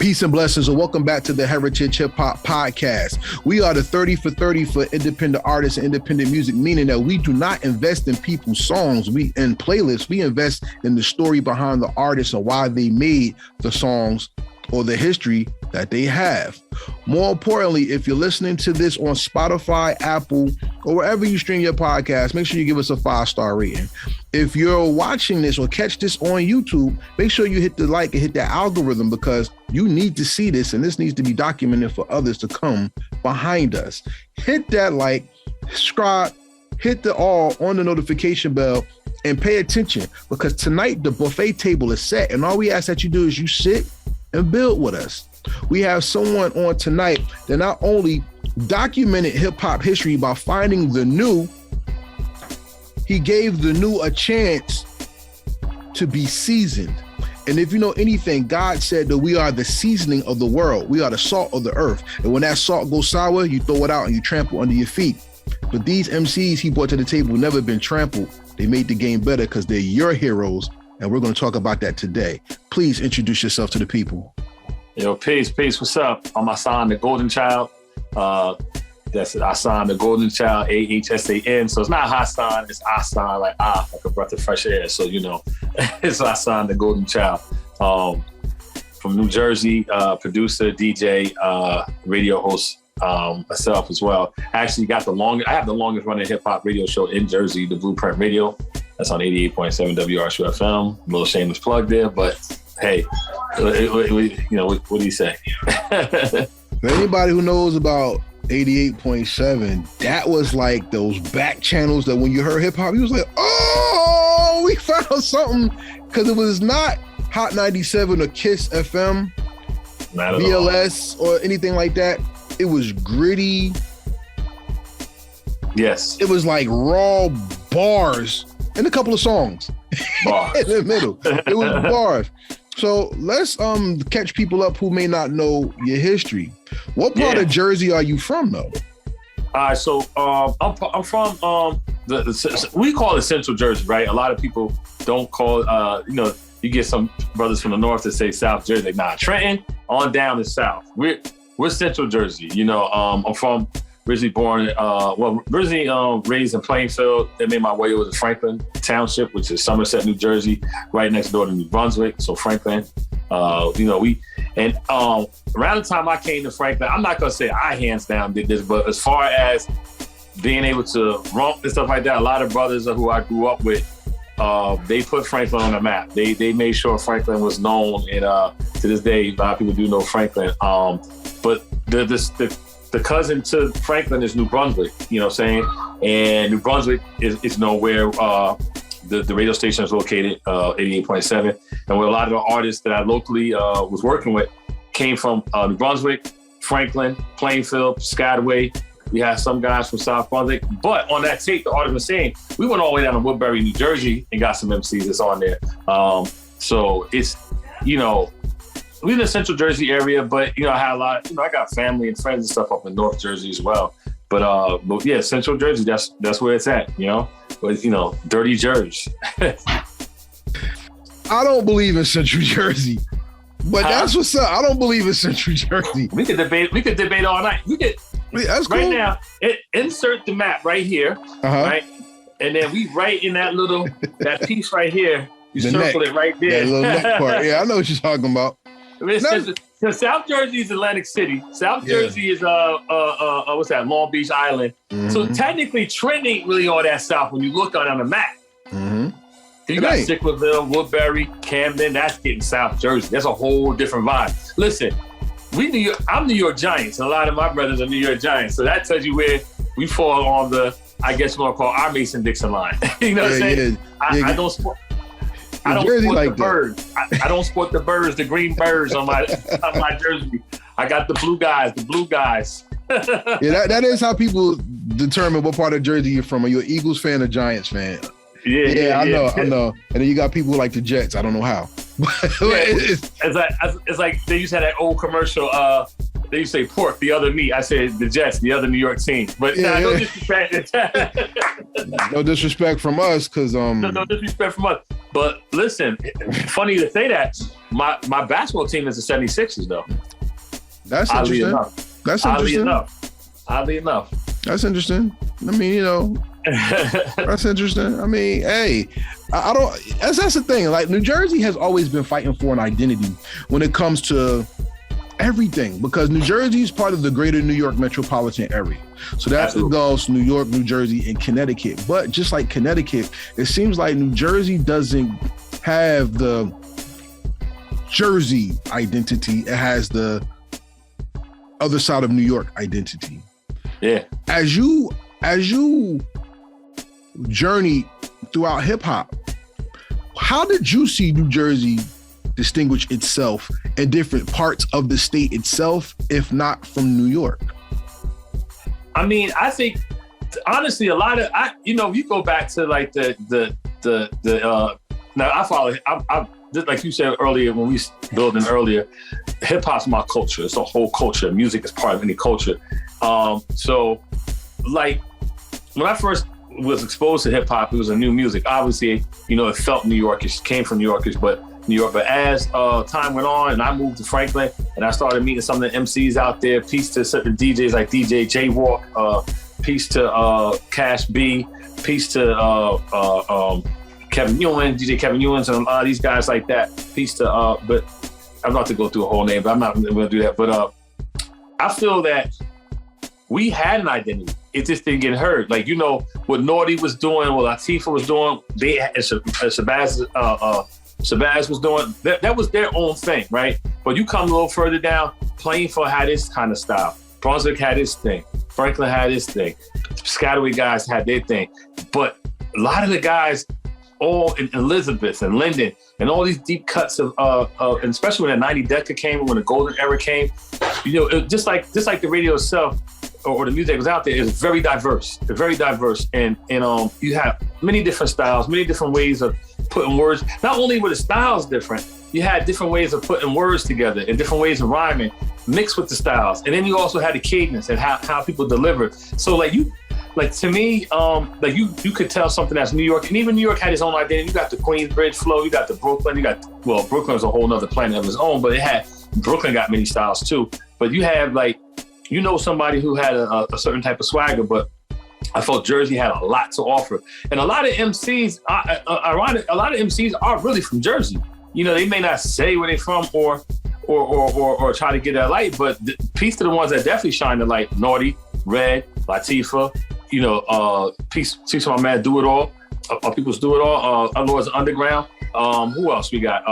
Peace and blessings, and welcome back to the Heritage Hip Hop Podcast. We are the 30 for 30 for independent artists and independent music, meaning that we do not invest in people's songs and playlists. We invest in the story behind the artists and why they made the songs or the history that they have. More importantly, if you're listening to this on Spotify, Apple, or wherever you stream your podcast, make sure you give us a 5-star rating. If you're watching this or catch this on YouTube, make sure you hit the like and hit that algorithm, because you need to see this and this needs to be documented for others to come behind us. Hit that like, subscribe, hit the all on the notification bell, and pay attention, because tonight the buffet table is set, and all we ask that you do is you sit and build with us. We have someone on tonight that not only documented hip hop history by finding the new, he gave the new a chance to be seasoned. And if you know anything, God said that we are the seasoning of the world. We are the salt of the earth. And when that salt goes sour, you throw it out and you trample under your feet. But these MCs he brought to the table never been trampled. They made the game better because they're your heroes. And we're going to talk about that today. Please introduce yourself to the people. Yo, peace. What's up? I'm Ahsan The Golden Child. That's Ahsan The Golden Child, A-H-S-A-N. So it's not Hassan, it's Ahsan, like a breath of fresh air. So, you know, it's Ahsan The Golden Child. From New Jersey, producer, DJ, radio host, myself as well. I actually I have the longest running hip hop radio show in Jersey, the Blueprint Radio. That's on 88.7 WRSU FM. A little shameless plug there, but hey, what do you say? For anybody who knows about 88.7, that was like those back channels that when you heard hip hop, you was like, oh, we found something, because it was not Hot 97 or Kiss FM, VLS or anything like that. It was gritty. Yes. It was like raw bars and a couple of songs in the middle. It was bars. So let's catch people up who may not know your history. What part of Jersey are you from, though? All right, so I'm from we call it Central Jersey, right? A lot of people don't call it. You get some brothers from the north that say South Jersey. Nah, Trenton on down to South. We're Central Jersey. I'm from. Originally raised in Plainfield. Then made my way over to Franklin Township, which is Somerset, New Jersey, right next door to New Brunswick. So Franklin, around the time I came to Franklin, I'm not gonna say I hands down did this, but as far as being able to romp and stuff like that, a lot of brothers who I grew up with, they put Franklin on the map. They made sure Franklin was known, and to this day, a lot of people do know Franklin. But the cousin to Franklin is New Brunswick, you know what I'm saying? And New Brunswick is where the radio station is located, 88.7. And where a lot of the artists that I locally was working with came from New Brunswick, Franklin, Plainfield, Skagway. We had some guys from South Brunswick. But on that tape, the Art of Emceeing, we went all the way down to Woodbury, New Jersey, and got some MCs that's on there. So it's, we in the Central Jersey area, but I had a lot. I got family and friends and stuff up in North Jersey as well. But yeah, Central Jersey. That's where it's at. But dirty Jersey. I don't believe in Central Jersey, but that's what's up. I don't believe in Central Jersey. We could debate all night. That's cool. Right now. Insert the map right here, right, and then we right in that piece right here. You circle it right there. That little neck part. Yeah, I know what you're talking about. South Jersey is Atlantic City. South Jersey is what's that? Long Beach Island. Mm-hmm. So technically, Trenton ain't really all that south when you look on the map. Mm-hmm. You got Sicklerville, Woodbury, Camden. That's getting South Jersey. That's a whole different vibe. Listen, I'm New York Giants. And a lot of my brothers are New York Giants. So that tells you where we fall on the, I guess we're gonna call our Mason-Dixon line. You know what I'm saying? I don't sport the birds. I don't sport the birds, the green birds on my jersey. I got the blue guys. Yeah, that is how people determine what part of Jersey you're from. Are you an Eagles fan or Giants fan? Yeah, I know. And then you got people like the Jets. I don't know how. It's like they used to have that old commercial. They used to say pork, the other meat. I said the Jets, the other New York team. But no disrespect. No disrespect from us, because no disrespect from us. But listen, funny to say that my basketball team is the 76ers though. That's interesting. Oddly enough. That's interesting. I mean, that's interesting. I mean, hey, I don't. That's the thing. Like New Jersey has always been fighting for an identity when it comes to everything, because New Jersey is part of the greater New York metropolitan area. So that involves New York, New Jersey, and Connecticut. But just like Connecticut, it seems like New Jersey doesn't have the Jersey identity. It has the other side of New York identity. Yeah. As you journey throughout hip hop, how did you see New Jersey distinguish itself in different parts of the state itself, if not from New York? I mean, I think honestly, a lot of you go back to like now I follow. I just like you said earlier when we building earlier, hip hop's my culture. It's a whole culture. Music is part of any culture. So like when I first was exposed to hip hop, it was a new music. Obviously, it felt New Yorkish, came from New Yorkish, but as time went on and I moved to Franklin and I started meeting some of the MCs out there, peace to certain DJs like DJ J-Walk, peace to Cash B, peace to Kevin Ewan, DJ Kevin Ewans, and a lot of these guys like that. Peace to, but I'm not to go through a whole name, but I'm not going to do that. But I feel that we had an identity. It just didn't get heard. Like, what Naughty was doing, what Latifah was doing, Shabazz was doing, that was their own thing, right? But you come a little further down, Plainfield had this kind of style. Brunswick had his thing. Franklin had his thing. Piscataway guys had their thing. But a lot of the guys, all in Elizabeth and Linden, and all these deep cuts of and especially when the 90 Decca came, when the golden era came, just like the radio itself or the music was out there, is very diverse. It's very diverse, and you have many different styles, many different ways of putting words. Not only were the styles different, you had different ways of putting words together and different ways of rhyming mixed with the styles, and then you also had the cadence and how people delivered. So to me, you could tell something that's New York, and even New York had its own identity. You got the Queensbridge flow, you got the Brooklyn, Brooklyn was a whole nother planet of its own, but Brooklyn got many styles too. But you have somebody who had a certain type of swagger, but I felt Jersey had a lot to offer. And a lot of MCs, ironic, a lot of MCs are really from Jersey. They may not say where they're from or try to get that light, but peace to the ones that definitely shine the light. Naughty, Red, Latifah, peace to my man Do It All, People's Do It All, Lords Underground. Who else we got?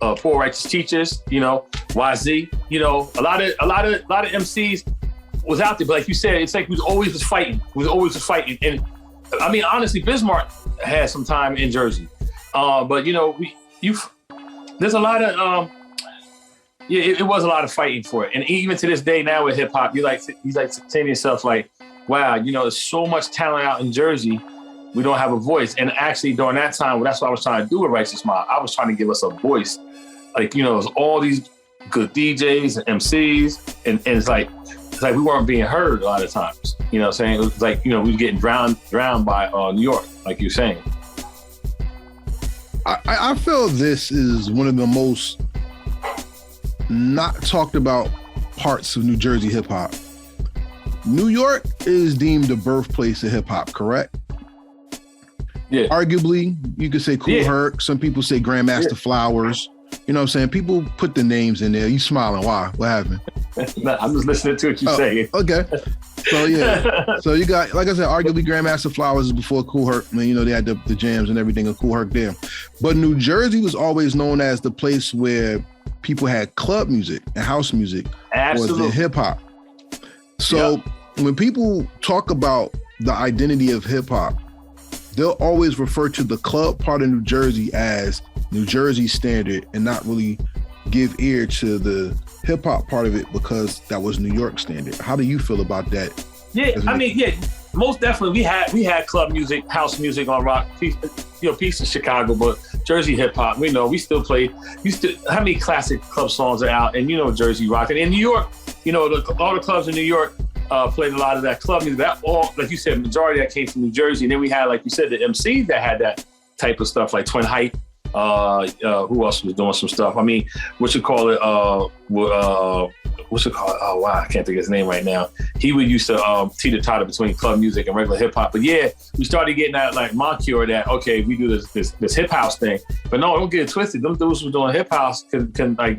Poor Righteous Teachers, YZ. A lot of MCs was out there, but like you said, it's like we always was fighting. And I mean, honestly, Bismarck had some time in Jersey, but there's a lot of it was a lot of fighting for it. And even to this day now with hip hop, you saying to yourself like, wow, there's so much talent out in Jersey. We don't have a voice. And actually during that time, that's what I was trying to do with Righteous Mob. I was trying to give us a voice. Like, there's all these good DJs and MCs, and it's like we weren't being heard a lot of times. You know what I'm saying? It was like, we were getting drowned by New York, like you're saying. I feel this is one of the most not talked about parts of New Jersey hip hop. New York is deemed the birthplace of hip hop, correct? Yeah. Arguably, you could say Kool Herc. Some people say Grandmaster Flowers. You know what I'm saying? People put the names in there. You smiling? Why? What happened? No, I'm just listening to what you're saying. Okay. So yeah. So you got, like I said, arguably Grandmaster Flowers is before Kool Herc. I mean, they had the jams and everything of Kool Herc there. But New Jersey was always known as the place where people had club music and house music. Absolutely. Was hip hop. So when people talk about the identity of hip hop, they'll always refer to the club part of New Jersey as New Jersey standard and not really give ear to the hip hop part of it because that was New York standard. How do you feel about that? Yeah, I mean, most definitely. We had club music, house music on rock, piece of Chicago, but Jersey hip hop. We still play. How many classic club songs are out? And Jersey rock. And in New York, all the clubs in New York played a lot of that club music. That all, like you said, majority of that came from New Jersey. And then we had, like you said, the MCs that had type of stuff, like Twin Hype. Who else was doing some stuff? I mean, what you call it? Oh wow, I can't think of his name right now. He would used to teeter-totter between club music and regular hip hop. But yeah, we started getting that like moniker that okay, we do this hip house thing. But no, don't get it twisted. Them dudes who doing hip house can like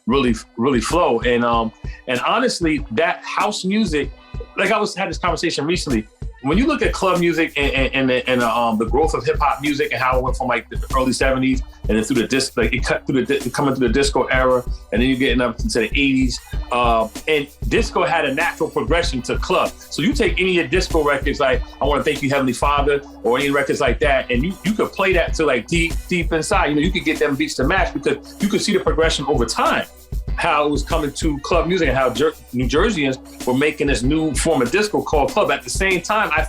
really flow. And honestly, that house music, like had this conversation recently. When you look at club music and the growth of hip hop music and how it went from like the early 70s and then through the disc, like it cut through coming through the disco era, and then you're getting up into the 80s. And disco had a natural progression to club. So you take any of your disco records, like I Want to Thank You, Heavenly Father, or any records like that, and you could play that to like deep inside. You could get them beats to match because you could see the progression over time. How it was coming to club music and how New Jerseyans were making this new form of disco called club. At the same time, I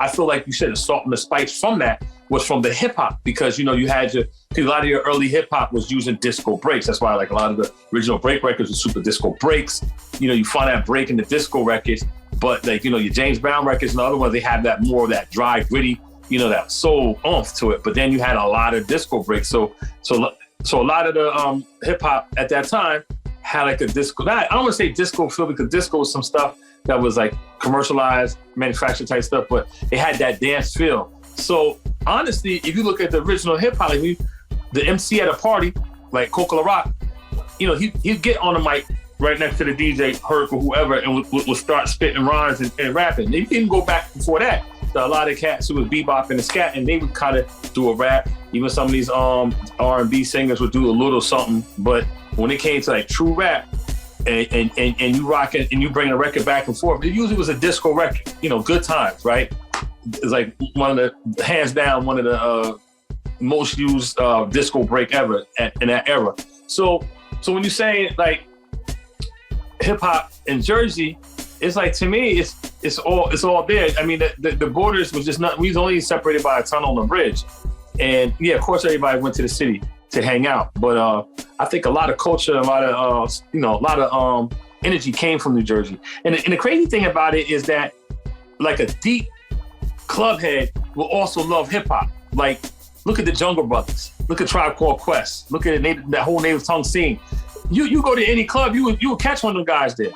feel like you said the salt and the spice from that was from the hip hop because you had a lot of your early hip hop was using disco breaks. That's why like a lot of the original break records were super disco breaks. You find that break in the disco records, but like your James Brown records and the other ones, they have that more of that dry, gritty, that soul oomph to it. But then you had a lot of disco breaks. So a lot of the hip hop at that time had like a disco. I don't want to say disco feel because disco was some stuff that was like commercialized, manufactured type stuff, but it had that dance feel. So honestly, if you look at the original hip hop, like the MC at a party, like Coca La Rock, he'd get on the mic right next to the DJ, Herc or whoever, and would start spitting rhymes and rapping. And you can go back before that. A lot of cats who was bebop and the scat, and they would kind of do a rap. Even some of these R&B singers would do a little something, but when it came to like true rap and you rock it and you bring a record back and forth, it usually was a disco record, Good Times, right? It's like one of the, hands down, one of the most used disco break ever in that era. So when you say like hip hop in Jersey, it's like, to me, it's all there. I mean, the borders was just not, we was only separated by a tunnel and a bridge. And yeah, of course, everybody went to the city to hang out. But I think a lot of culture, a lot of energy came from New Jersey. And the crazy thing about it is that like a deep club head will also love hip hop. Like, look at the Jungle Brothers, look at Tribe Called Quest, look at that whole native tongue scene. You go to any club, you would catch one of them guys there.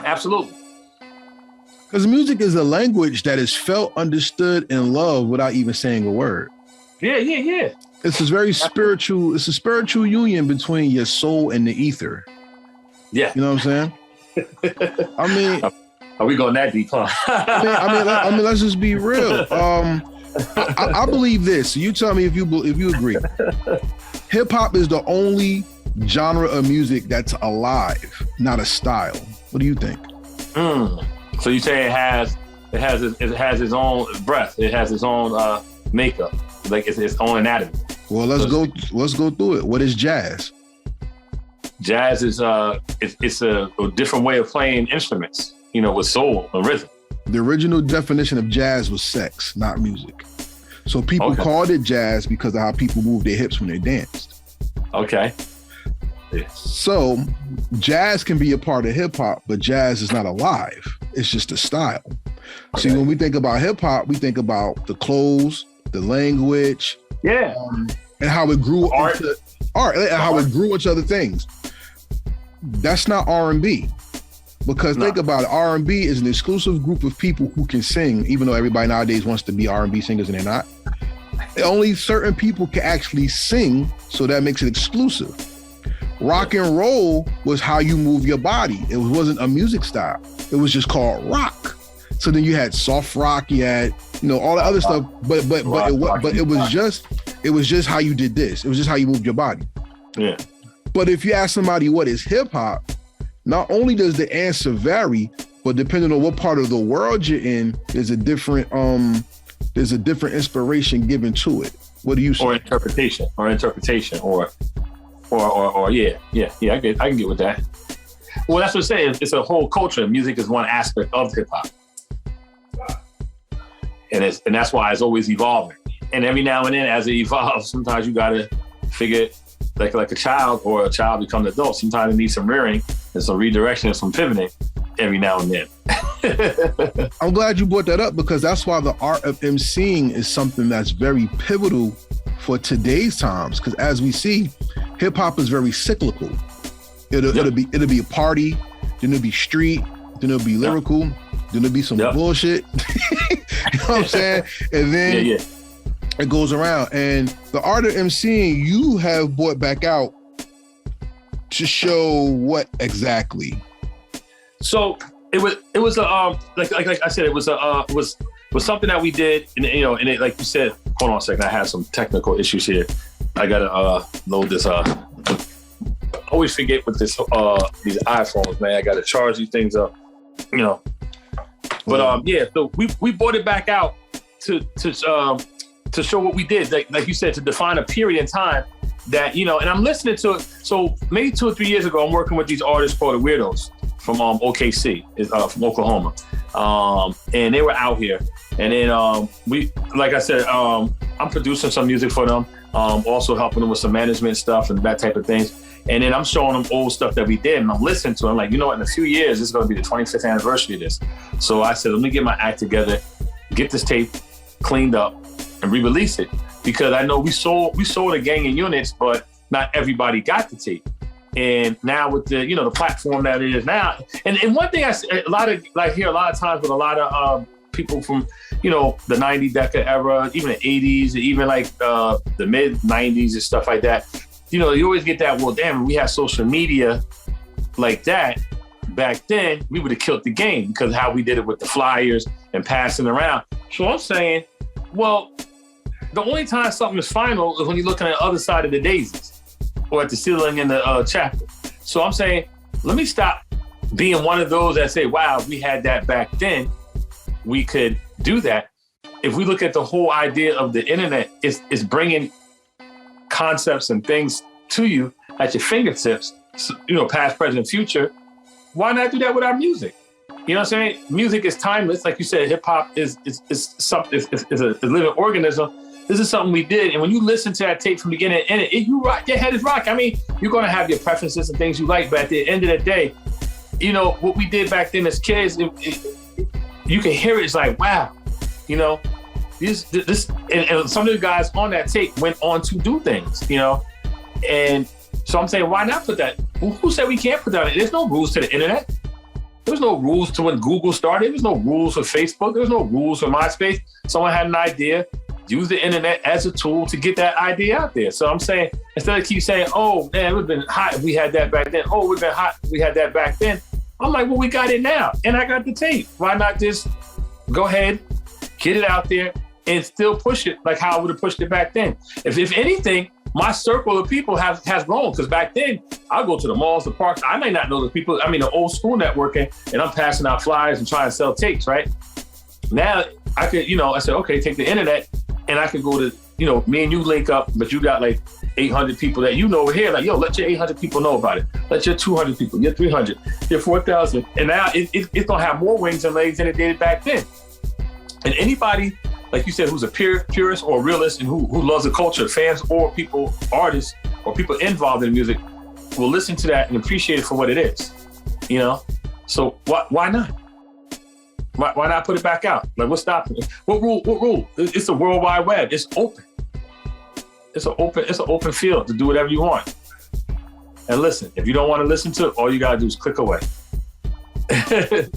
Absolutely. Because music is a language that is felt, understood, and loved without even saying a word. Yeah. It's a very spiritual, it's a spiritual union between your soul and the ether. Yeah. You know what I'm saying? I mean, are we going that deep, huh? I mean, let's just be real. I believe this. You tell me if you agree. Hip hop is the only genre of music that's alive, not a style. What do you think? So you say it has its own breath. It has its own makeup, like it's its own anatomy. Well, let's go through it. What is jazz? Jazz is it's a different way of playing instruments, with soul and rhythm. The original definition of jazz was sex, not music. So people called it jazz because of how people moved their hips when they danced. Okay. Yeah. So jazz can be a part of hip hop, but jazz is not alive. It's just a style. Okay. See, when we think about hip hop, we think about the clothes, the language, and how it grew into art, and how it grew into other things. That's not R&B. Because think about it, R&B is an exclusive group of people who can sing, even though everybody nowadays wants to be R&B singers and they're not. Only certain people can actually sing, so that makes it exclusive. Rock and roll was how you move your body. It wasn't a music style. It was just called rock. So then you had soft rock, you had, all the other stuff, but it was just how you did this. It was just how you moved your body. Yeah. But if you ask somebody what is hip hop, not only does the answer vary, but depending on what part of the world you're in, there's a different inspiration given to it. What do you say? Or interpretation, yeah. I can get with that. Well, that's what I'm saying. It's a whole culture. Music is one aspect of hip hop, and that's why it's always evolving. And every now and then, as it evolves, sometimes you gotta figure it like a child or a child becomes an adult. Sometimes it needs some rearing and some redirection and some pivoting every now and then. I'm glad you brought that up because that's why the art of emceeing is something that's very pivotal for today's times. Because as we see, hip hop is very cyclical. It'll be a party, then it'll be street, then it'll be lyrical, then it'll be some bullshit. You know what I'm saying? And then it goes around. And the art of emceeing you have brought back out to show what exactly? So it was like I said, it was something that we did, and and it, like you said, hold on a second, I have some technical issues here. I gotta load this. I always forget with this these iPhones, man. I gotta charge these things up, But so we brought it back out to show what we did, like you said, to define a period in time that and I'm listening to it. So maybe 2 or 3 years ago, I'm working with these artists called the Weirdos from OKC, from Oklahoma, and they were out here. And then we, like I said, I'm producing some music for them, also helping them with some management stuff and that type of things. And then I'm showing them old stuff that we did, and I'm listening to them like, in a few years, this is going to be the 25th anniversary of this. So I said, let me get my act together, get this tape cleaned up, and re-release it, because I know we sold a gang of units, but not everybody got the tape. And now with the the platform that it is now, and one thing I hear a lot of times with a lot of people from the 90 Decca era, even the 80s, even like the mid 90s and stuff like that. You always get that, well, damn, we had social media like that back then, we would have killed the game because how we did it with the flyers and passing around. So I'm saying, well, the only time something is final is when you're looking at the other side of the daisies or at the ceiling in the chapter. So I'm saying, let me stop being one of those that say, wow, if we had that back then, we could do that. If we look at the whole idea of the internet, it's bringing concepts and things to you at your fingertips, past, present, future. Why not do that with our music? You know what I'm saying? Music is timeless. Like you said, hip hop is a living organism. This is something we did. And when you listen to that tape from beginning to end, you rock, your head is rock. I mean, you're going to have your preferences and things you like, but at the end of the day, what we did back then as kids, you can hear it. It's like, wow, this, and some of the guys on that tape went on to do things, and so I'm saying, why not put that? Who said we can't put that? There's no rules to the internet. There was no rules to when Google started. There was no rules for Facebook. There was no rules for MySpace. Someone had an idea, use the internet as a tool to get that idea out there. So I'm saying, instead of keep saying, oh, man, it would have been hot if we had that back then. Oh, it would have been hot if we had that back then. I'm like, well, we got it now. And I got the tape. Why not just go ahead, get it out there, and still push it like how I would have pushed it back then? If anything, my circle of people has grown, because back then I'll go to the malls, the parks. I may not know the people. I mean, the old school networking, and I'm passing out flyers and trying to sell tapes, right? Now I could, I said, okay, take the internet, and I could go to, me and you link up, but you got like 800 people that over here. Like, yo, let your 800 people know about it. Let your 200 people, your 300, your 4,000. And now it's going to have more wings and legs than it did back then. And anybody, like you said, who's a purist or realist and who loves the culture, fans or people, artists or people involved in music, will listen to that and appreciate it for what it is. So why not? Why not put it back out? Like, what's stopping it? What rule? It's a World Wide Web. It's open. It's an open field to do whatever you want. And listen, if you don't want to listen to it, all you gotta do is click away.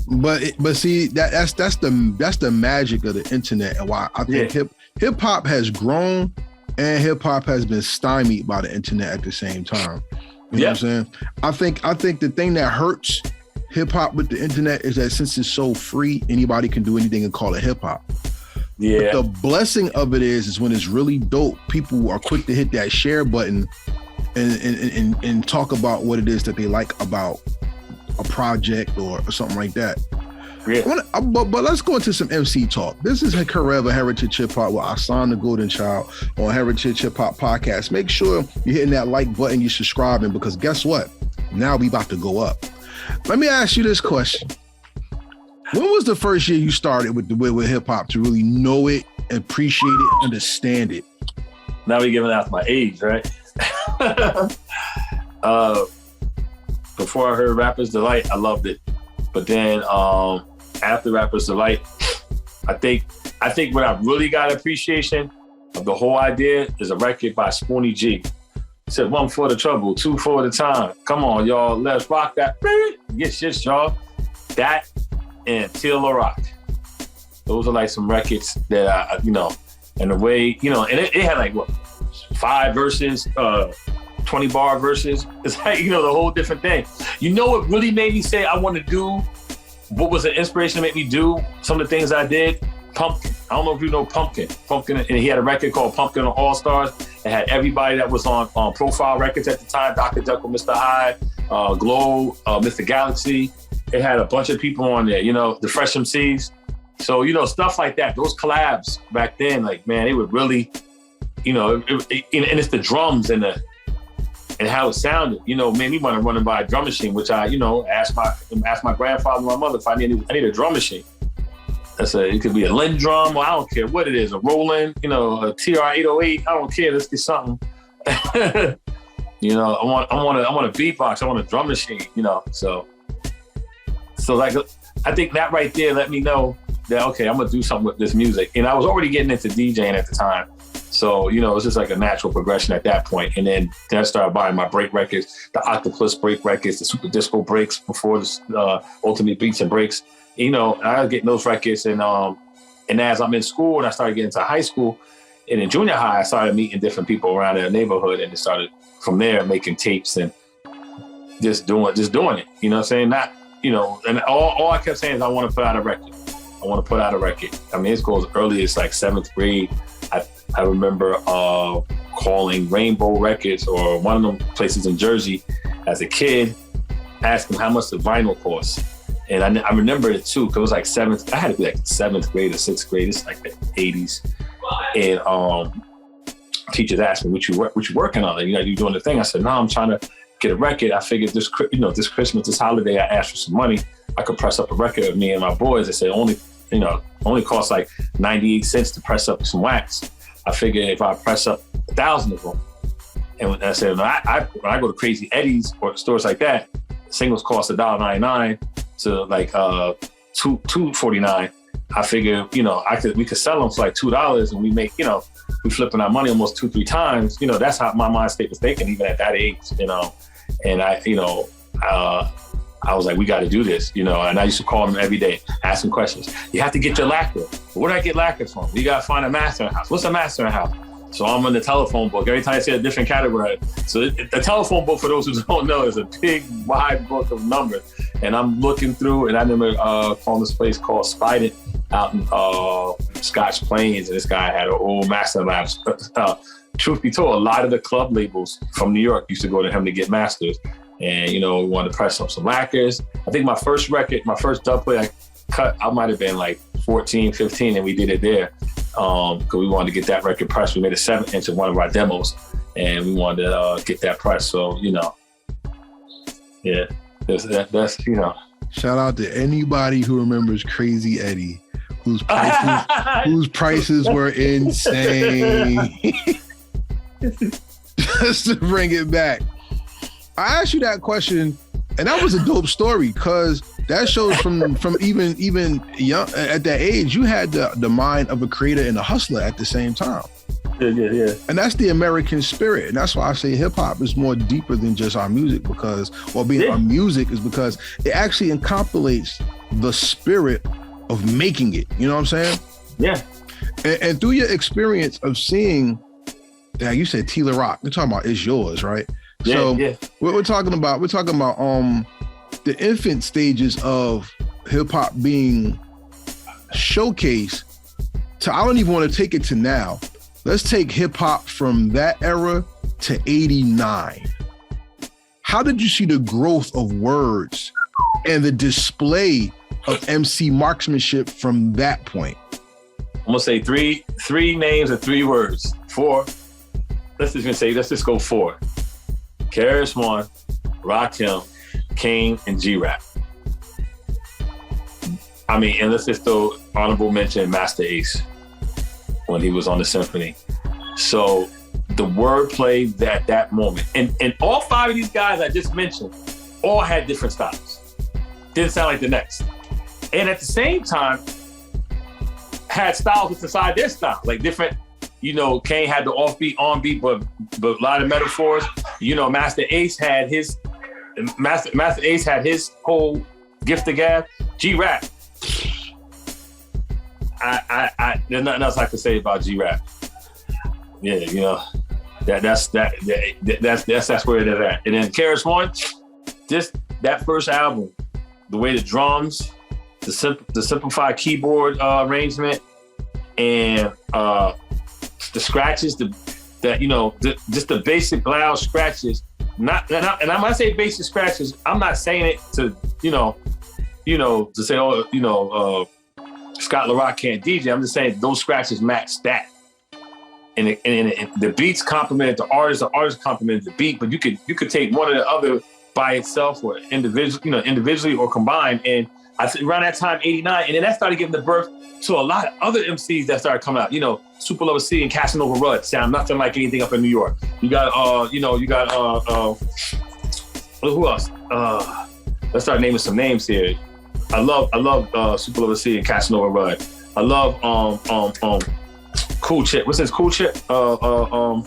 but see, that's the magic of the internet, and why I think hip hop has grown and hip hop has been stymied by the internet at the same time. You know what I'm saying? I think the thing that hurts hip hop with the internet is that since it's so free, anybody can do anything and call it hip hop. Yeah. But the blessing of it is when it's really dope, people are quick to hit that share button and talk about what it is that they like about a project or something like that. Yeah. But let's go into some MC talk. This is Forever Heritage Hip Hop with Ahsan The Golden Child on Heritage Hip Hop Podcast. Make sure you're hitting that like button, you're subscribing, because guess what? Now we about to go up. Let me ask you this question. When was the first year you started with hip hop to really know it, appreciate it, understand it? Now we're giving out my age, right? Before I heard Rapper's Delight, I loved it. But then after Rapper's Delight. I think what I really got appreciation of the whole idea is a record by Spoonie G. He said 1 for the trouble, 2 for the time. Come on, y'all, let's rock that. Get shit, y'all. That and Till Rock. Those are like some records that I, and the way, and it had like what, 5 verses, 20 bar verses. It's like, the whole different thing. What really made me say I want to do, what was an inspiration to make me do some of the things I did? Pumpkin. I don't know if you know Pumpkin. Pumpkin, and he had a record called Pumpkin All Stars. It had everybody that was on Profile Records at the time, Dr. Jekyll, Mr. Hyde, Glow, Mr. Galaxy. It had a bunch of people on there, the Fresh MCs. So, stuff like that, those collabs back then, like, man, they would really, and it's the drums and how it sounded. Man, we want to run by a drum machine, which I, asked my grandfather and my mother if I need a drum machine. It could be a Linn drum, or I don't care what it is, a Roland, a TR-808, I don't care, let's get something. I want a beatbox, I want a drum machine, so like, I think that right there let me know that, okay, I'm gonna do something with this music. And I was already getting into DJing at the time. So, it was just like a natural progression at that point. And then I started buying my break records, the Octopus break records, the Super Disco breaks before the Ultimate Beats and Breaks. I was getting those records, and as I'm in school and I started getting into high school, and in junior high, I started meeting different people around in the neighborhood, and it started from there making tapes and just doing it. You know what I'm saying? Not, and all I kept saying is I want to put out a record. I want to put out a record. I mean, it goes early as like 7th grade. I remember calling Rainbow Records or one of them places in Jersey as a kid, asking how much the vinyl cost. And I remember it too, because it was like I had to be like 7th grade or 6th grade. It's like the 80s. And teachers asked me, what you working on? You doing the thing? I said, no, I'm trying to get a record. I figured this Christmas, this holiday, I asked for some money. I could press up a record of me and my boys. They said only costs like 98 cents to press up some wax. I figured if I press up 1,000 of them, and I said, when I go to Crazy Eddie's or stores like that, singles cost $1.99 to like $2.49. I figured, we could sell them for like $2 and we make, we flipping our money almost 2-3 times. That's how my mind state was thinking even at that age, And I was like, we got to do this, and I used to call them every day, asking questions. You have to get your lacquer. Where do I get lacquer from? You got to find a mastering house. What's a mastering house? So I'm in the telephone book. Every time I say a different category. So the telephone book, for those who don't know, is a big, wide book of numbers. And I'm looking through, and I remember calling this place called Spidey out in Scotch Plains. And this guy had an old master lab. Truth be told, a lot of the club labels from New York used to go to him to get masters. And, we wanted to press up some lacquers. I think my first record, my first dub play I cut, I might have been like 14, 15, and we did it there. Because we wanted to get that record pressed. We made a 7-inch of one of our demos, and we wanted to get that pressed. So, yeah, that's. Shout out to anybody who remembers Crazy Eddie, whose prices were insane. Just to bring it back. I asked you that question, and that was a dope story, because that shows from even young at that age, you had the mind of a creator and a hustler at the same time. Yeah. And that's the American spirit, and that's why I say hip hop is more deeper than just our music, our music is because it actually encapsulates the spirit of making it. You know what I'm saying? Yeah. And through your experience of seeing, you said Tila Rock, we're talking about It's Yours, right? Yeah, so yeah. We're talking about the infant stages of hip hop being showcased to, I don't even want to take it to now. Let's take hip hop from that era to 89. How did you see the growth of words and the display of MC marksmanship from that point? I'm gonna say three names and 3 words. 4. Let's just go 4. KRS-One, Rakim, King, and G-Rap. I mean, and let's just throw honorable mention Master Ace when he was on the symphony. So the wordplay that moment, and all 5 of these guys I just mentioned all had different styles. Didn't sound like the next. And at the same time, had styles inside their style, like different, Kane had the offbeat, on-beat, but a lot of metaphors. Master Ace had his whole gift of gab. G-Rap. There's nothing else I can say about G-Rap. Yeah, that's where it is at. And then KRS-One, just that first album, the way the drums, the simplified keyboard arrangement, and the scratches, just the basic loud scratches. And when I say basic scratches, I'm not saying it to to say, Scott LaRock can't DJ. I'm just saying those scratches match that. And the beats complemented the artist complemented the beat, but you could take one or the other by itself or individually or combined. And I think around that time, 89, and then that started giving the birth to a lot of other MCs that started coming out. Super Lover C and Casanova Rudd sound nothing like anything up in New York. You got who else? Let's start naming some names here. I love Super Lover C and Casanova Rudd. I love Cool Chip. What's his Cool Chip? What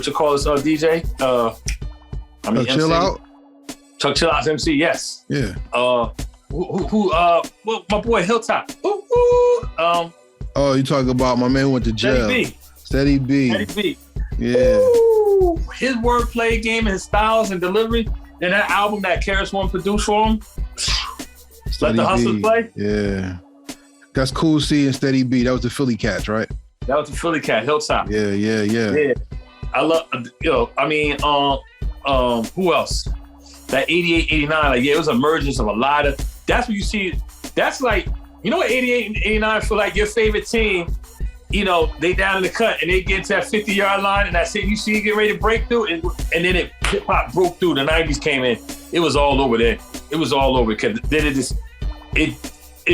you call this DJ? Chill Out. Chuck Chill Out's MC, yes. Yeah. My boy Hilltop. You talking about my man who went to jail. Steady B. Yeah. Ooh, his wordplay game and his styles and delivery. And that album that KRS-One produced for him. Let the Hustlers Play. Yeah. That's Cool C and Steady B. That was the Philly Cats, right? That was the Philly Cat, Hilltop. Yeah. I love, who else? That 88, 89, it was a emergence of a lot of, that's what you see, that's like, what 88 and 89 feel like your favorite team, they down in the cut and they get to that 50-yard line and that's it. You see it get ready to break through and then hip-hop broke through. The 90s came in. It was all over there. It was all over because then it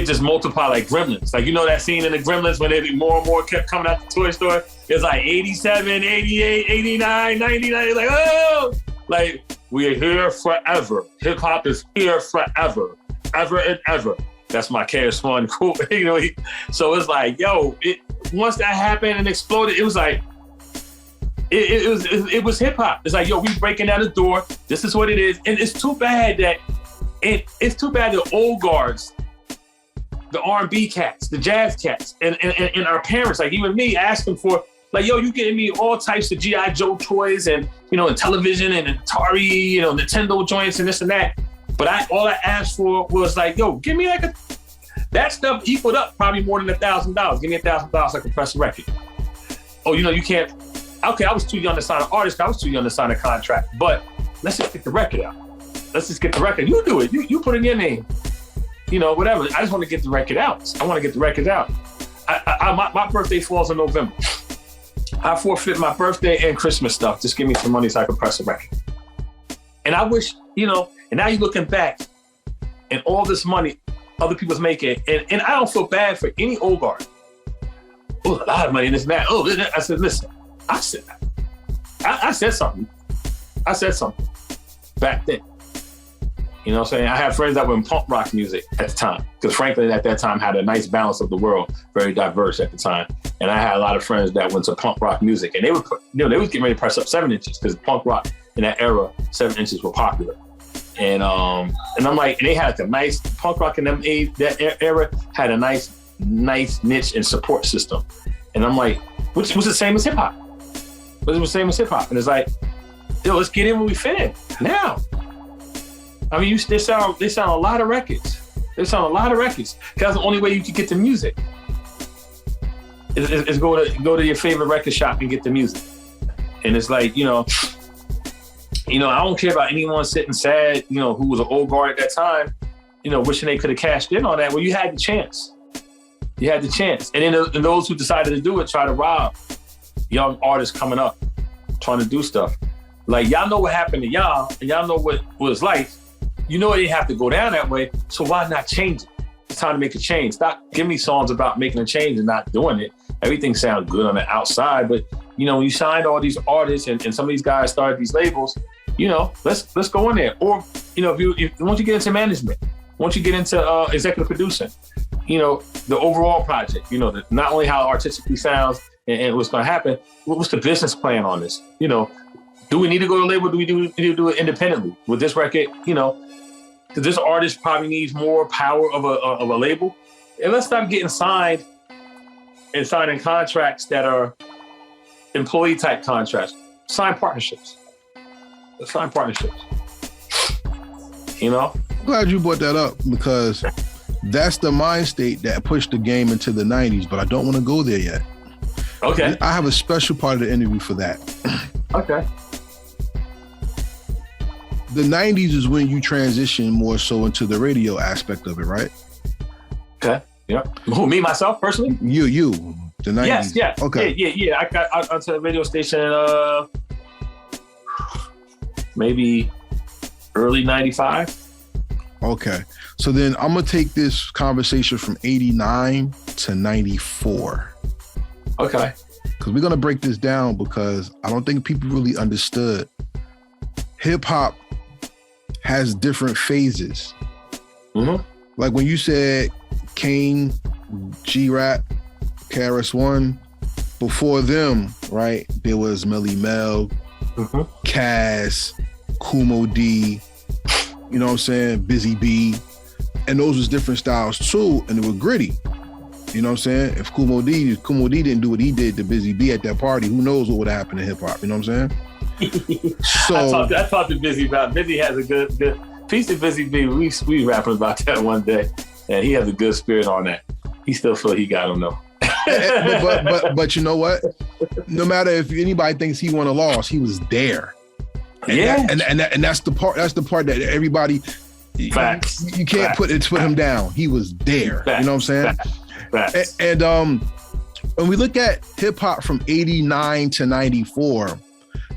just multiplied like Gremlins. Like, that scene in the Gremlins when they more and more kept coming out the toy store? It's like 87, 88, 89, 99. It's like, oh! Like, we are here forever. Hip-hop is here forever. Ever and ever. That's my KRS-One cool. So it's like, once that happened and exploded, it was like, it was hip-hop. It's like, we breaking down the door. This is what it is. And it's too bad that the old guards, the R&B cats, the jazz cats, and our parents, like even me, asking for, like, you getting me all types of G.I. Joe toys and, and television and Atari, Nintendo joints and this and that. But all I asked for was like, give me like that stuff equaled up probably more than $1,000. Give me $1,000 I can press a record. Oh, you can't. Okay, I was too young to sign an artist. I was too young to sign a contract. But let's just get the record out. Let's just get the record. You do it. You put in your name. Whatever. I just want to get the record out. I want to get the record out. My birthday falls in November. I forfeit my birthday and Christmas stuff. Just give me some money so I can press a record. And I wish, and now you're looking back and all this money other people's making. And I don't feel bad for any old guard. Oh, a lot of money in this and that. I said, listen, I said something. I said something back then. You know what I'm saying? I had friends that were in punk rock music at the time, because Franklin at that time had a nice balance of the world, very diverse at the time. And I had a lot of friends that went to punk rock music, and they would, they was getting ready to press up 7 inches, because punk rock in that era, 7 inches were popular. And I'm like, and they had like a nice punk rock in that era had a nice niche and support system. And I'm like, which was the same as hip hop. But it was the same as hip hop. And it's like, let's get in when we fit in now. I mean, they sound a lot of records. They sound a lot of records. That's the only way you can get the music. Is go to your favorite record shop and get the music. And it's like, I don't care about anyone sitting sad, who was an old guard at that time, wishing they could have cashed in on that. Well, you had the chance. You had the chance. And then those who decided to do it try to rob young artists coming up, trying to do stuff. Like, y'all know what happened to y'all, and y'all know what it was like. You know it didn't have to go down that way, so why not change it? It's time to make a change. Stop giving me songs about making a change and not doing it. Everything sounds good on the outside, but when you signed all these artists and some of these guys started these labels, let's go in there. Or, if once you get into management, once you get into executive producing, you know, the overall project, you know, not only how it artistically sounds and what's going to happen, what's the business plan on this? You know, do we need to go to label? Do we need to do it independently? With this record, you know, this artist probably needs more power of a label. And let's stop getting signed and signing contracts that are employee type contracts. Sign partnerships. Sign partnerships. You know? I'm glad you brought that up because that's the mind state that pushed the game into the 90s, but I don't want to go there yet. Okay. I have a special part of the interview for that. Okay. The 90s is when you transition more so into the radio aspect of it, right? Okay. Yeah. Who, me, myself, personally? You. The 90s. Yes. Okay. Yeah. I got onto the radio station maybe early 95. Okay. So then I'm going to take this conversation from 89 to 94. Okay. Because we're going to break this down because I don't think people really understood. Hip hop has different phases. Mm-hmm. Like when you said Kane, G-Rap, KRS-One, before them, right, there was Melly Mel, Mm-hmm. Cass, Kumo D, you know what I'm saying, Busy B, and those was different styles too, and they were gritty. You know what I'm saying? If Kumo D didn't do what he did to Busy B at that party, who knows what would have happened to hip hop? You know what I'm saying? So I talked to Busy about. Busy has a good piece of Busy B. We rapping about that one day, and he has a good spirit on that. He still feel he got him though. but you know what? No matter if anybody thinks he won or lost, he was there. And that's the part. That's the part that everybody. Facts. You can't put him down. He was there. Facts. You know what I'm saying? Facts. And when we look at hip hop from 89 to 94,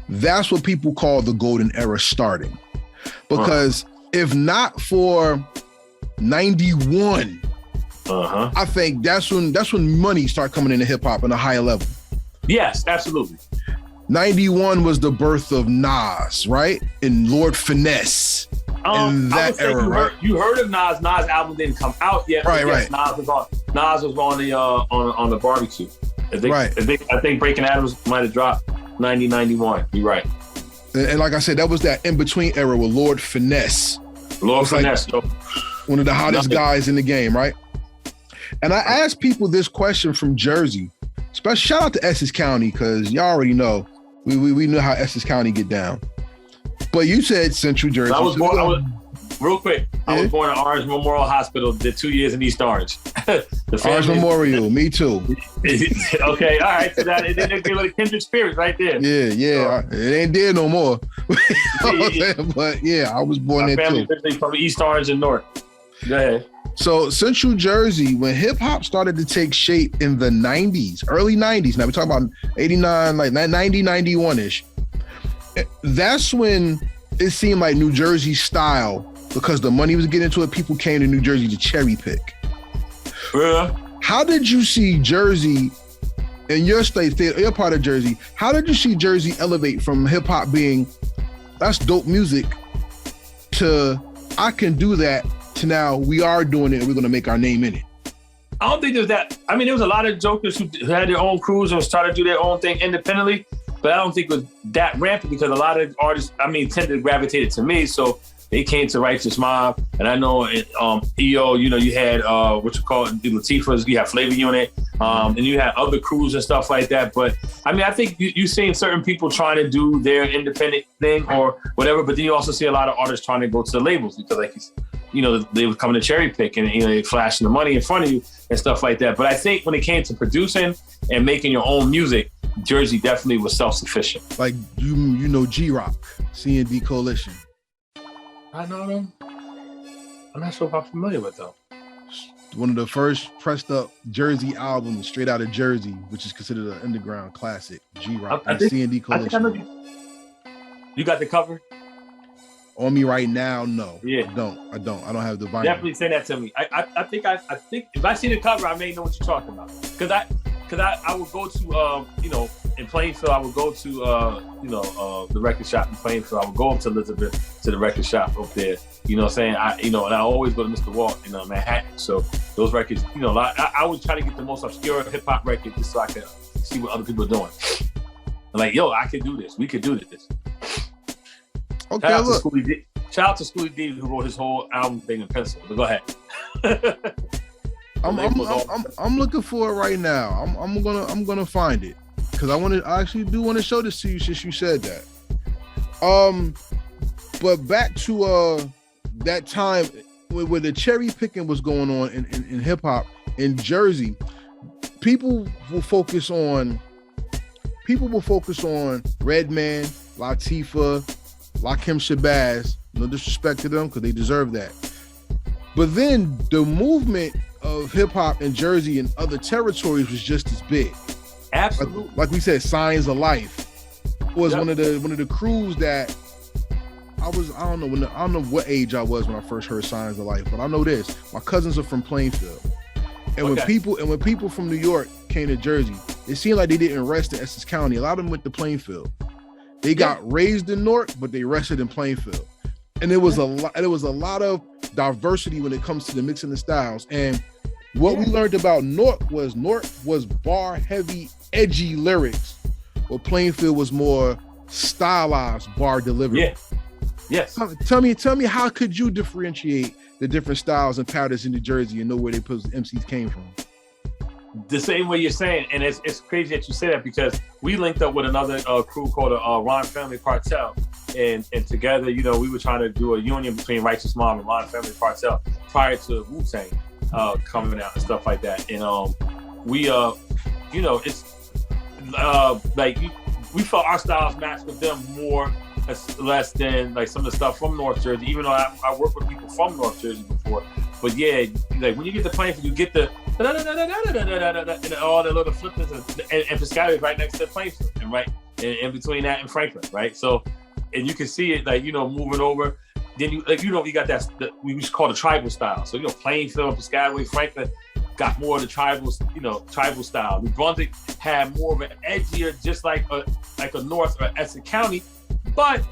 that's what people call the golden era starting. Because if not for 91, I think that's when money started coming into hip hop on a higher level. Yes, absolutely. 91 was the birth of Nas, right? And Lord Finesse. In that era, right? You heard of Nas? Nas album didn't come out yet. Right. Nas was on the barbecue. I think Breaking Atoms might have dropped 90, 91. You're right. And like I said, that was that in between era with Lord Finesse. Lord Finesse, like one of the hottest guys in the game, right? And I asked people this question from Jersey. Special shout out to Essex County because y'all already know we know how Essex County get down. But you said Central Jersey. I was born at Orange Memorial Hospital, did 2 years in East Orange. Orange Memorial, me too. Okay, all right. So that it was a kindred spirit right there. Yeah. So, it ain't there no more. But yeah, I was born there too. Family from East Orange and North. Go ahead. So Central Jersey, when hip hop started to take shape in the 90s, early 90s, now we're talking about 89, like 90, 91-ish. That's when it seemed like New Jersey style, because the money was getting into it, people came to New Jersey to cherry pick. Yeah. How did you see Jersey, in your state, your part of Jersey, how did you see Jersey elevate from hip hop being, that's dope music, to I can do that, to now we are doing it and we're going to make our name in it? I don't think there's that. I mean, there was a lot of jokers who had their own crews and started to do their own thing independently, but I don't think it was that rampant because a lot of artists, tended to gravitate to me. So they came to Righteous Mob. And I know EO, you had the Latifahs, you had Flavor Unit, and you had other crews and stuff like that. But I think you seen certain people trying to do their independent thing or whatever, but then you also see a lot of artists trying to go to the labels because they were coming to cherry pick and they flashing the money in front of you and stuff like that. But I think when it came to producing and making your own music, Jersey definitely was self-sufficient. Like you know G-Rock, C&D Coalition. I know them. I'm not sure if I'm familiar with them. One of the first pressed up Jersey albums, straight out of Jersey, which is considered an underground classic. G-Rock and C&D Coalition. You got the cover? On me right now, no. Yeah. I don't have the vinyl. Definitely send that to me. I think if I see the cover, I may know what you're talking about. Because I would go to in Plainfield, I would go to the record shop in Plainfield. I would go up to Elizabeth to the record shop up there. You know what I'm saying? And I always go to Mr. Walt in Manhattan. So those records, I would try to get the most obscure hip hop record just so I could see what other people are doing. I'm like, yo, I can do this. We could do this. Okay, Shout out to Schoolie D who wrote his whole album thing in pencil. But go ahead. I'm looking for it right now. I'm gonna find it because I actually do want to show this to you since you said that. But back to that time where the cherry picking was going on in hip hop in Jersey, people will focus on Redman, Latifah, Lakim Shabazz. No disrespect to them because they deserve that. But then the movement of hip hop in Jersey and other territories was just as big. Absolutely. Like we said, Signs of Life was one of the crews that I don't know what age I was when I first heard Signs of Life, but I know this. My cousins are from Plainfield. And when people from New York came to Jersey, it seemed like they didn't rest in Essex County. A lot of them went to Plainfield. They got raised in Newark, but they rested in Plainfield. And there was a lot of diversity when it comes to the mixing the styles. And what we learned about Newark was bar heavy, edgy lyrics, where Plainfield was more stylized bar delivery. Yeah. Yes. Tell me how could you differentiate the different styles and patterns in New Jersey and know where they put MCs came from? The same way you're saying, and it's crazy that you say that because we linked up with another crew called the Ron Family Cartel, and together, we were trying to do a union between Righteous Mob and Ron Family Cartel prior to Wu-Tang coming out and stuff like that. And we it's like we felt our styles matched with them more less than like some of the stuff from North Jersey, even though I worked with people from North Jersey before. But yeah, like when you get to Plainfield, you get the and all the little flippers and Piscataway right next to Plainfield, and right in between that and Franklin, right? So, and you can see it like moving over. Then you got that we used to call the tribal style. So Plainfield, Piscataway, Franklin got more of the tribal style. New Brunswick had more of an edgier, just like a North or Essex County, but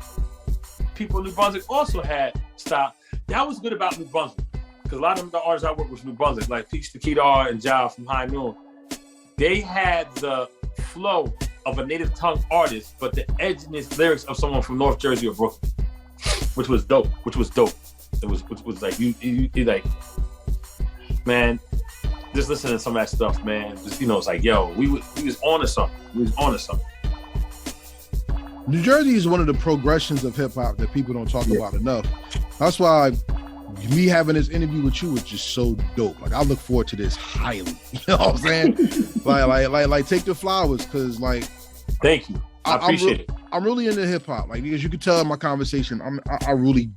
people in New Brunswick also had style. That was good about New Brunswick. Because a lot of the artists I work with New Brunswick, like Peach the Kedar and Jal from High Noon, they had the flow of a native tongue artist, but the edginess lyrics of someone from North Jersey or Brooklyn, which was dope. It was like you like, man, just listening to some of that stuff, man. Just it's like, yo, we was on to something. New Jersey is one of the progressions of hip hop that people don't talk about enough. That's why me having this interview with you was just so dope. Like I look forward to this highly. You know what I'm saying? like take the flowers, because like. Thank you. I appreciate it. I'm really into hip hop, like because you can tell in my conversation, I really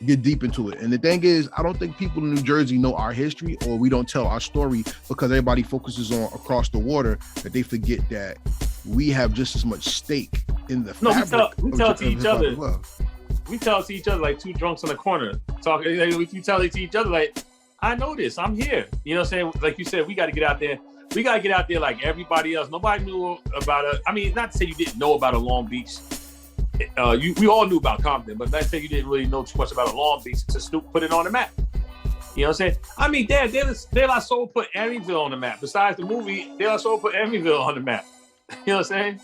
get deep into it. And the thing is, I don't think people in New Jersey know our history, or we don't tell our story because everybody focuses on across the water, that they forget that we have just as much stake in the fabric. We tell to each other. We tell to each other like two drunks in the corner talking. We tell to each other like, I know this. I'm here. You know what I'm saying? Like you said, we got to get out there. We got to get out there like everybody else. Nobody knew about it. I mean, not to say you didn't know about a Long Beach. We all knew about Compton, but not to say you didn't really know too much about a Long Beach to Snoop put it on the map. You know what I'm saying? I mean, damn, De La Soul put Amityville on the map. Besides the movie, De La Soul put Amityville on the map. You know what I'm saying?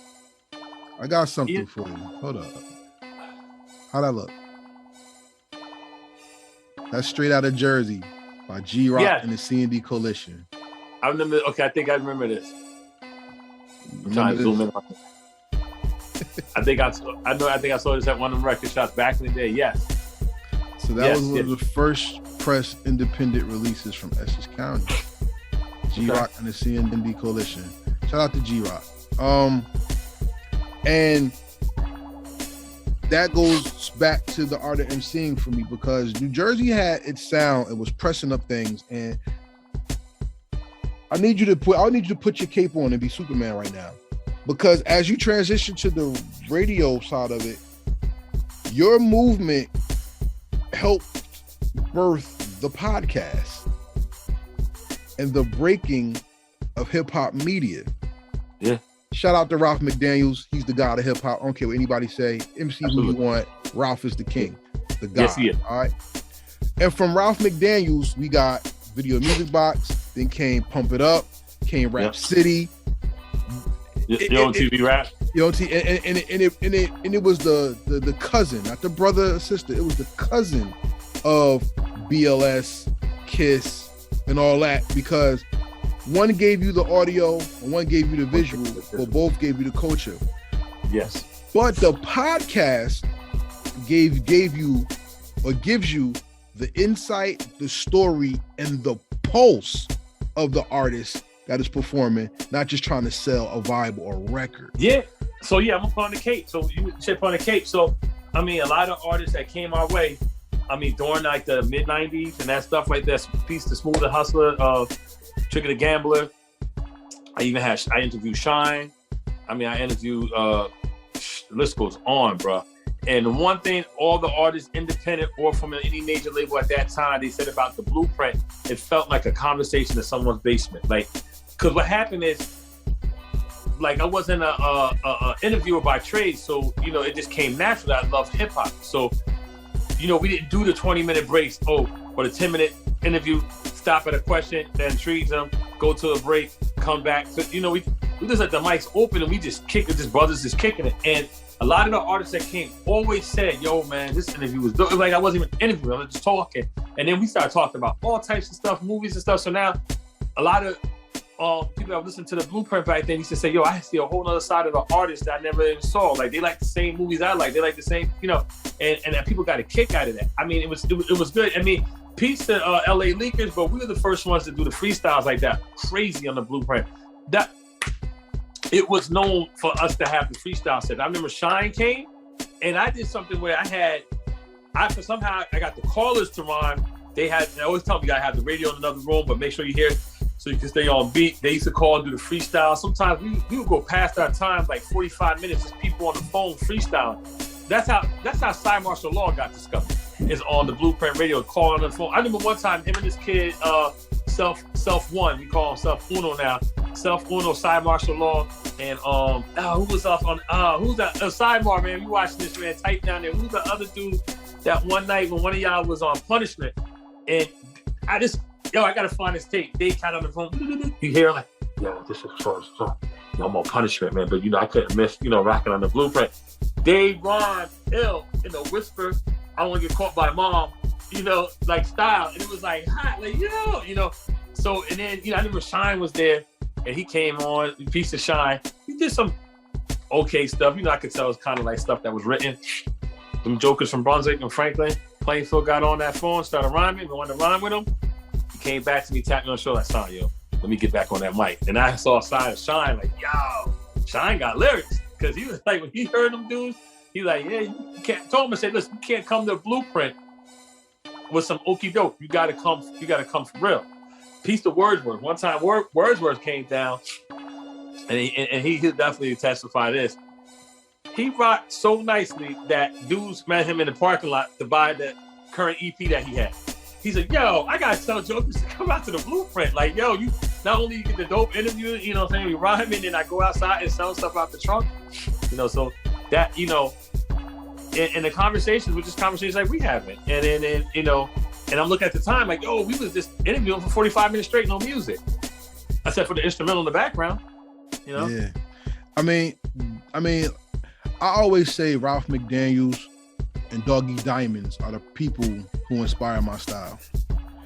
I got something for you. Hold up. How'd that look? That's Straight Out of Jersey by G-Rock and the C&D Coalition. I remember. Okay, I think I remember this. I'm trying to zoom in. I think I saw this at one of the record shops back in the day. Yes. So that was one of the first press independent releases from Essex County. G-Rock and the C&D Coalition. Shout out to G-Rock. And that goes back to the Art of Emceeing for me, because New Jersey had its sound and was pressing up things, and I need you to put your cape on and be Superman right now, because as you transition to the radio side of it, your movement helped birth the podcast and the breaking of hip hop media. Yeah. Shout out to Ralph McDaniels. He's the god of hip hop. I don't care what anybody say. MC who you want. Ralph is the king. The god. Yes, he is. All right. And from Ralph McDaniels, we got Video Music Box. Then came Pump It Up. Came Rap City. Yo TV Rap. Yo T. And it was the cousin, not the brother or sister. It was the cousin of BLS, Kiss, and all that, because one gave you the audio and one gave you the visual, but both gave you the culture. Yes. But the podcast gave you or gives you the insight, the story, and the pulse of the artist that is performing, not just trying to sell a vibe or a record. Yeah. So yeah, I'm upon the cape. So you chip on the cape. So I mean, a lot of artists that came our way, I mean, during like the mid '90s and that stuff like that, Piece the Smooth the Hustler, Trick of the Gambler. I interviewed Shine. I mean, I interviewed, the list goes on, bro. And the one thing all the artists, independent or from any major label at that time, they said about the blueprint, it felt like a conversation in someone's basement. Like, because what happened is, like, I wasn't a interviewer by trade, so, you know, it just came natural. I love hip hop. So, you know, we didn't do the 20-minute breaks, or the 10-minute interview, stop at a question that intrigues them, go to a break, come back. So, you know, we just let the mics open and we just kick it, just brothers just kicking it. And a lot of the artists that came always said, yo, man, this interview was dope. Like, I wasn't even interviewing, I was just talking. And then we started talking about all types of stuff, movies and stuff. So now a lot of people that listened to the blueprint back then used to say, yo, I see a whole other side of the artist that I never even saw. Like, they like the same movies I like. They like the same, you know, and people got a kick out of that. I mean, it was good. I mean, peace to LA Leakers, but we were the first ones to do the freestyles like that. Crazy on the blueprint. That it was known for us to have the freestyle set. I remember Shine came, and I did something where somehow I got the callers to rhyme. They always tell me you gotta have the radio in another room, but make sure you hear it so you can stay on beat. They used to call and do the freestyle. Sometimes we would go past our time, like 45 minutes, just people on the phone freestyling. That's how Cy Martial Law got discovered. Is on the Blueprint Radio, calling on the phone. I remember one time him and this kid, Self One, we call him Self Uno now. Self Uno, Cy Martial Law, and who was off on who's that? Sidebar, man. You watching this, man? Type down there. Who's the other dude that one night when one of y'all was on punishment, and I gotta find this tape. They kind of on the phone. You hear like, yo, this is so. I'm on punishment, man. But you know, I couldn't miss, you know, rocking on the Blueprint. They rhymed ill in the whisper. I don't want to get caught by mom, you know, like style. And it was like hot, like, yo, you know. So, and then, you know, I remember Shine was there and he came on, piece of Shine. He did some okay stuff. You know, I could tell it was kind of like stuff that was written. Them jokers from Brunswick and Franklin, Plainfield got on that phone, started rhyming, wanted to rhyme with him. He came back to me, tapped me on the shoulder, like, son, yo, let me get back on that mic. And I saw a side of Shine, like, yo, Shine got lyrics. Cause he was like, when he heard them dudes, he like, yeah, you can't. Told him to say, listen, you can't come to Blueprint with some okie doke. You gotta come for real. Piece to Wordsworth. One time, Wordsworth came down, and he definitely testified this. He rocked so nicely that dudes met him in the parking lot to buy the current EP that he had. He said, yo, I gotta tell jokers to come out to the Blueprint. Like, yo, you not only you get the dope interview, you know what I'm saying, you rhyme, and then I go outside and sell stuff out the trunk. You know, so that, you know, and the conversations were just conversations like we having. And then, you know, and I'm looking at the time like, yo, we was just interviewing for 45 minutes straight, no music. Except for the instrumental in the background, you know? Yeah. I mean, I always say Ralph McDaniels and Doggy Diamonds are the people who inspire my style.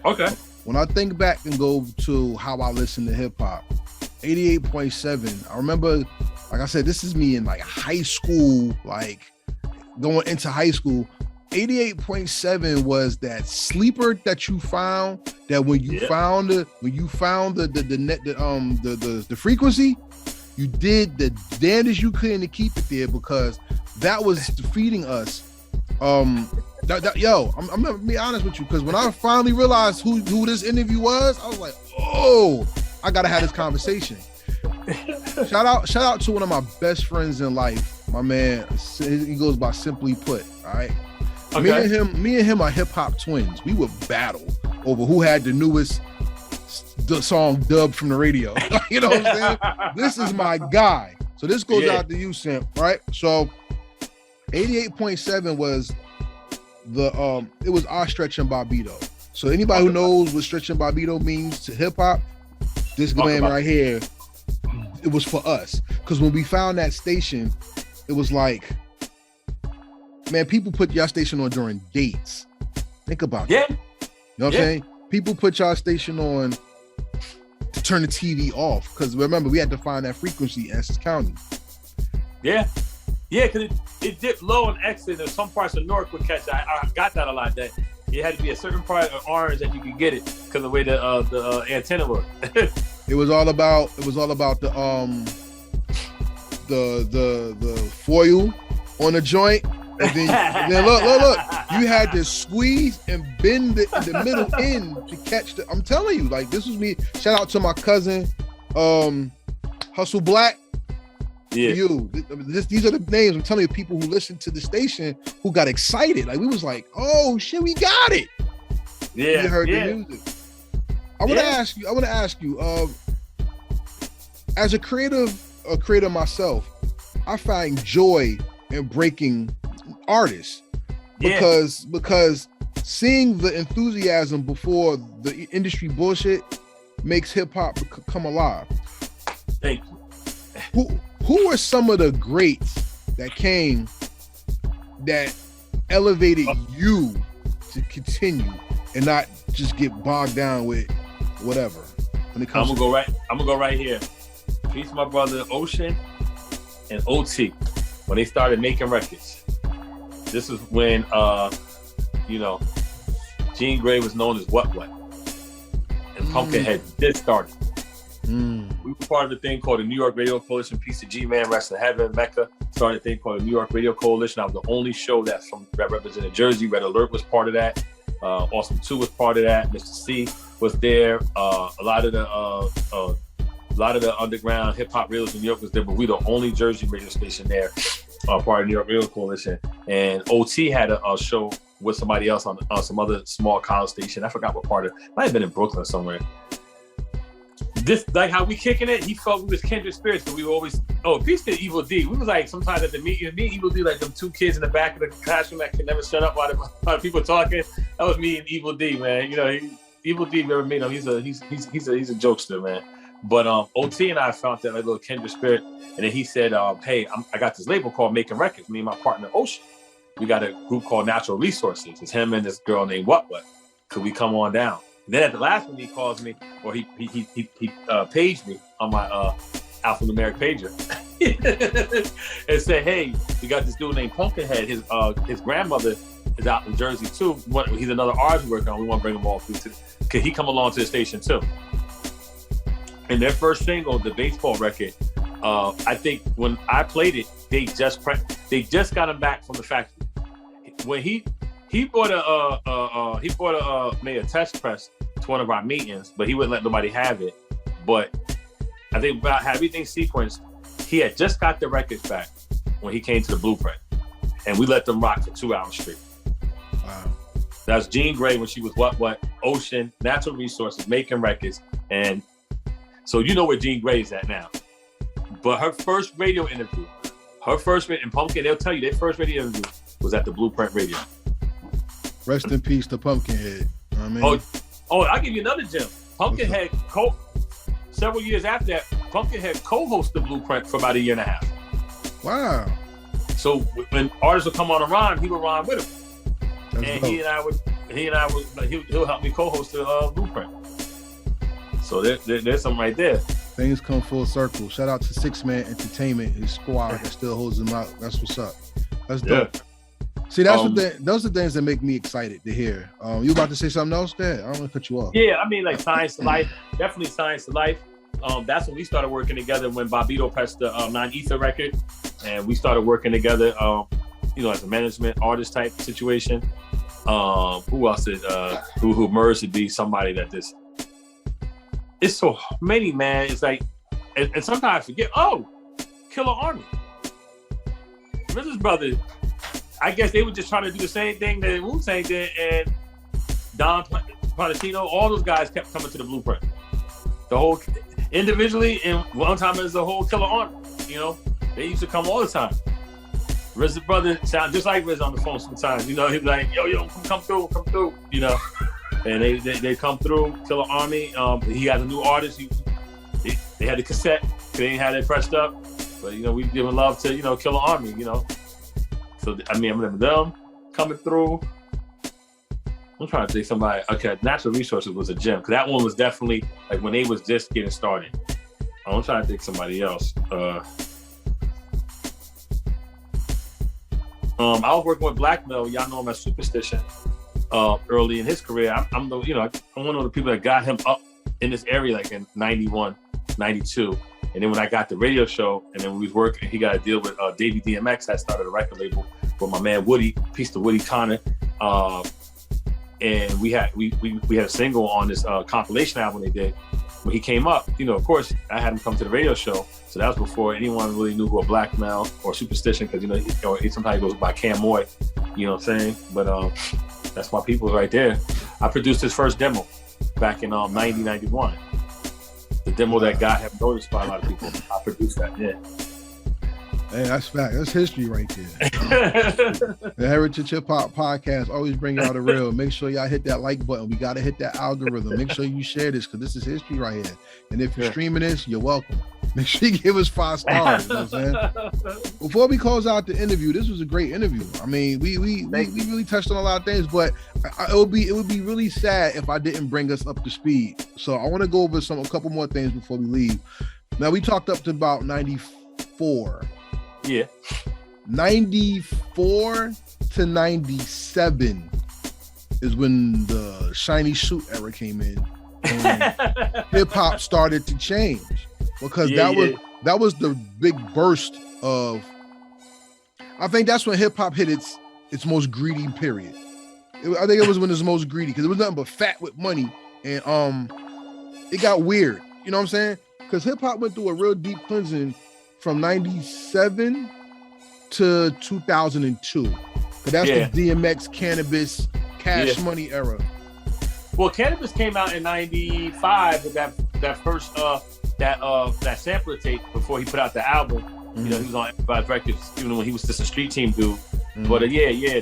Okay. When I think back and go to how I listen to hip hop, 88.7, I remember, like I said, this is me in like high school, like going into high school. 88.7 was that sleeper that you found, that when you found the frequency, you did the damnedest you could to keep it there, because that was feeding us. I'm gonna be honest with you, because when I finally realized who this interview was, I was like, oh, I gotta have this conversation. Shout out to one of my best friends in life, my man. He goes by Simply Put. All right. Okay. Me and him are hip hop twins. We would battle over who had the newest song dubbed from the radio. You know what I'm saying? This is my guy. So this goes out to you, Simp, right? So 88.7 was it was our Stretch and Bobbito. So anybody who knows what Stretch and Bobbito means to hip hop, this man right here, it was for us. Because when we found that station, it was like, man, people put y'all station on during dates. Think about that. You know what I'm saying? People put y'all station on to turn the TV off. Because remember, we had to find that frequency in Essex County. Yeah, because it dipped low on exit, and some parts of Newark would catch that. I got that a lot. That it had to be a certain part of Orange that you could get it because of the way the antenna was. It was all about the foil on the joint, and then look, you had to squeeze and bend it in the middle end to catch the. I'm telling you, like, this was me. Shout out to my cousin, Hustle Black. Yeah, you. These are the names. I'm telling you, people who listen to the station who got excited. Like, we was like, oh shit, we got it. Yeah, you heard the music. I want to ask you, as a creator myself, I find joy in breaking artists because seeing the enthusiasm before the industry bullshit makes hip hop come alive. Thank you. Who are some of the greats that came that elevated you to continue and not just get bogged down with whatever? When it comes I'm gonna go right here. Peace to my brother Ocean and OT when they started making records. This is when Jean Grey was known as What and Pumpkinhead just started. We were part of the thing called the New York Radio Coalition. Peace to G-Man, rest in heaven. Mecca started a thing called the New York Radio Coalition. I was the only show that represented Jersey. Red Alert was part of that. Awesome 2 was part of that. Mr. C was there. A lot of the underground hip hop radios in New York was there, but we the only Jersey radio station there, part of the New York Radio Coalition. And OT had a show with somebody else on some other small college station. I forgot what part of it. Might have been in Brooklyn somewhere. This, like how we kicking it, he felt we was kindred spirits, but we were always, peace to Evil D. We was like, sometimes at the meeting, me and Evil D, like them 2 kids in the back of the classroom that could never shut up while the people talking. That was me and Evil D, man. You know, Evil D, you ever meet him? He's a jokester, man. But OT and I found that like little kindred spirit, and then he said, hey, I got this label called Making Records. Me and my partner Ocean, we got a group called Natural Resources. It's him and this girl named What. Could we come on down? And then at the last one, he calls me, or he paged me on my alphanumeric pager and said, hey, we got this dude named Pumpkinhead. His grandmother is out in Jersey too. He's another artist we're working on. We want to bring him all through. Could he come along to the station too? And their first single, the baseball record, I think when I played it, they just got him back from the factory. When he bought made a test press to one of our meetings, but he wouldn't let nobody have it. But I think about everything sequenced, he had just got the records back when he came to the Blueprint, and we let them rock for 2 hours straight. Wow. That's Jean Grey when she was What, Ocean, Natural Resources, Making Records, and so you know where Jean Grey is at now. But her first radio interview, and Pumpkin, they'll tell you their first radio interview was at the Blueprint Radio. Rest in peace to Pumpkinhead. You know what I mean? Oh, I'll give you another gem. Pumpkinhead, several years after that, Pumpkinhead co-hosted the Blueprint for about 1.5 years. Wow. So when artists would come on a rhyme, he would rhyme with him. That's and dope. He'll help me co-host the Blueprint. So there's something right there. Things come full circle. Shout out to 6 Man Entertainment, his squad that still holds him out. That's what's up. That's dope. Yeah. See, those are things that make me excited to hear. You about to say something else there? I don't want to cut you off. Yeah, I mean, like Science to Life, definitely Science to Life. That's when we started working together when Bobbito pressed the Non-Ether record, and we started working together, as a management artist type situation. Who else did who merged to be somebody that this? It's so many, man. It's like, and sometimes I forget. Killer Army, Mrs. Brothers. I guess they were just trying to do the same thing that Wu-Tang did, and Don Palatino, all those guys kept coming to the Blueprint. The whole individually, and one time as the whole Killer Army, They used to come all the time. Riz's brother sound just like Riz on the phone sometimes. You know, he'd be like, yo, come through, you know. And they come through, Killer Army. He has a new artist. They had the cassette. They didn't have it pressed up. But, you know, we giving love to, you know, Killer Army, you know. So, I mean, I remember them coming through. I'm trying to think somebody. Okay, Natural Resources was a gem. Because that one was definitely, like, when they was just getting started. I'm trying to think somebody else. I was working with Blackmail. Y'all know him as Superstition. Early in his career, I'm one of the people that got him up in this area, like in 91, 92. And then when I got the radio show, and then we was working, he got a deal with Davey DMX. That started a record label with my man Woody, peace to Woody Connor. And we had a single on this compilation album they did. When he came up, you know, of course, I had him come to the radio show. So that was before anyone really knew who a Blackmail or Superstition, because, you know, he sometimes goes by Cam Moy, you know what I'm saying? But that's my people right there. I produced his first demo back in 90, 91. The demo that got him noticed by a lot of people. I produced that, yeah. Hey, that's fact. That's history right there. The Heritage Hip Hop Podcast always bring y'all the real. Make sure y'all hit that like button. We got to hit that algorithm. Make sure you share this, because this is history right here. And if you're streaming this, you're welcome. Make sure you give us 5 stars. You know what I'm saying? Before we close out the interview, this was a great interview. I mean, we really touched on a lot of things, but it would be really sad if I didn't bring us up to speed. So I want to go over a couple more things before we leave. Now, we talked up to about 94. Yeah. 94 to 97 is when the shiny suit era came in, and hip hop started to change, because that was the big burst of. I think that's when hip hop hit its most greedy period. I think it was when it was most greedy, because it was nothing but fat with money, and it got weird. You know what I'm saying? Because hip hop went through a real deep cleansing from 97 to 2002. That's the DMX Cannabis Cash Money era. Well, Cannabis came out in 95 with that first that sampler tape before he put out the album. Mm-hmm. You know, he was on everybody's records, even when he was just a street team dude. Mm-hmm. But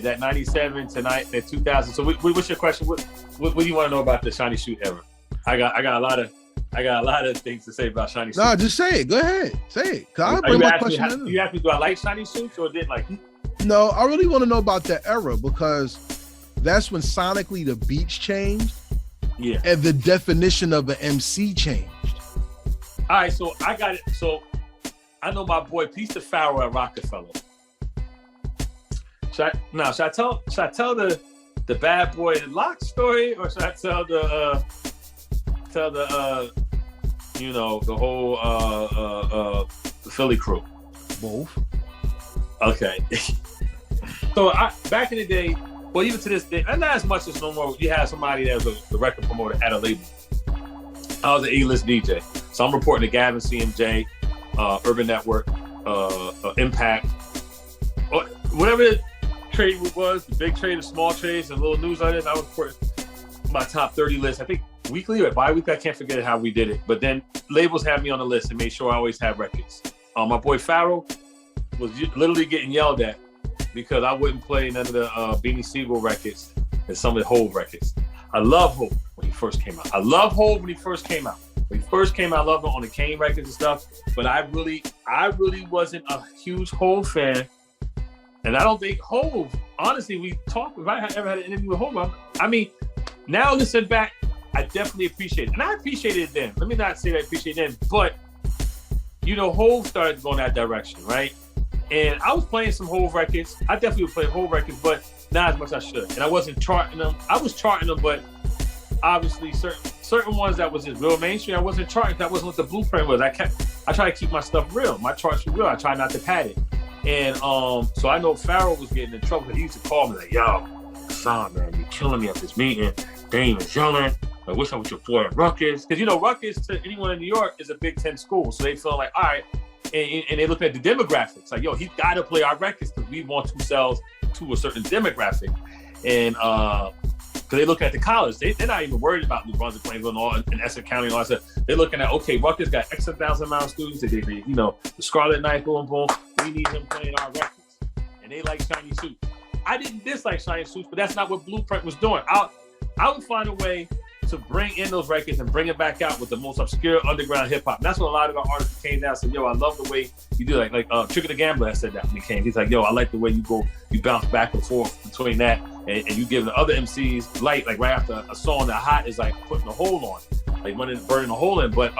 that 97 to that 2000. So what's your question? What do you want to know about the Shiny Shoot era? I got a lot of things to say about Shiny Suits. No, just say it. Go ahead. Say it. You asked me, do I like Shiny Suits or didn't like it? No, I really want to know about that era, because that's when sonically the beats changed. Yeah. And the definition of an MC changed. All right, so I got it. So I know my boy Peace to Pharaoh at Rockefeller. Should I tell the Bad Boy Lock story, or should I tell the whole the Philly crew? Both. Okay. So back in the day, well, even to this day, and not as much as no more, you have somebody that was the record promoter at a label. I was an A-list DJ. So I'm reporting to Gavin, CMJ, Urban Network, Impact, whatever the trade was, the big trade, the small trades, and little news items. I was reporting my top 30 list. I think weekly or bi-weekly, I can't forget how we did it. But then labels had me on the list and made sure I always had records. My boy Pharaoh was literally getting yelled at because I wouldn't play none of the Beanie Siegel records and some of the Hove records. I love Hove when he first came out. I loved him on the Kane records and stuff. But I really wasn't a huge Hove fan. And I don't think Hove, honestly, if I ever had an interview with Hove, I mean, now listen back, I definitely appreciate it. And I appreciated it then. Let me not say that I appreciate it then, but Hove started to go in that direction, right? And I was playing some Hove records. I definitely was playing Hove records, but not as much as I should. And I wasn't charting them. I was charting them, but obviously certain ones that was just real mainstream, I wasn't charting. That wasn't what the blueprint was. I try to keep my stuff real. My charts were real. I try not to pad it. And so I know Pharaoh was getting in trouble. He used to call me like, yo, Ahsan, man, you're killing me at this meeting. Dame is yelling. I wish I was your boy at Rutgers. Because, Rutgers to anyone in New York is a Big Ten school. So they feel like, all right. And they look at the demographics. Like, yo, he's got to play our records because we want to sell to a certain demographic. And because they look at the college. They're not even worried about New Brunswick, Plainville, and all, and Essex County and all that stuff. They're looking at, okay, Rutgers got X thousand amount of students. They the Scarlet Knight, boom, boom. we need him playing our records. And they like Shiny Suits. I didn't dislike Shiny Suits, but that's not what Blueprint was doing. I would find a way to bring in those records and bring it back out with the most obscure underground hip hop. That's what a lot of our artists came down and said, yo, I love the way you do it. Like Trick the Gambler said that when he came. He's like, yo, I like the way you bounce back and forth between that and you give the other MCs light, like right after a song that hot is like putting a hole on, like burning a hole in. But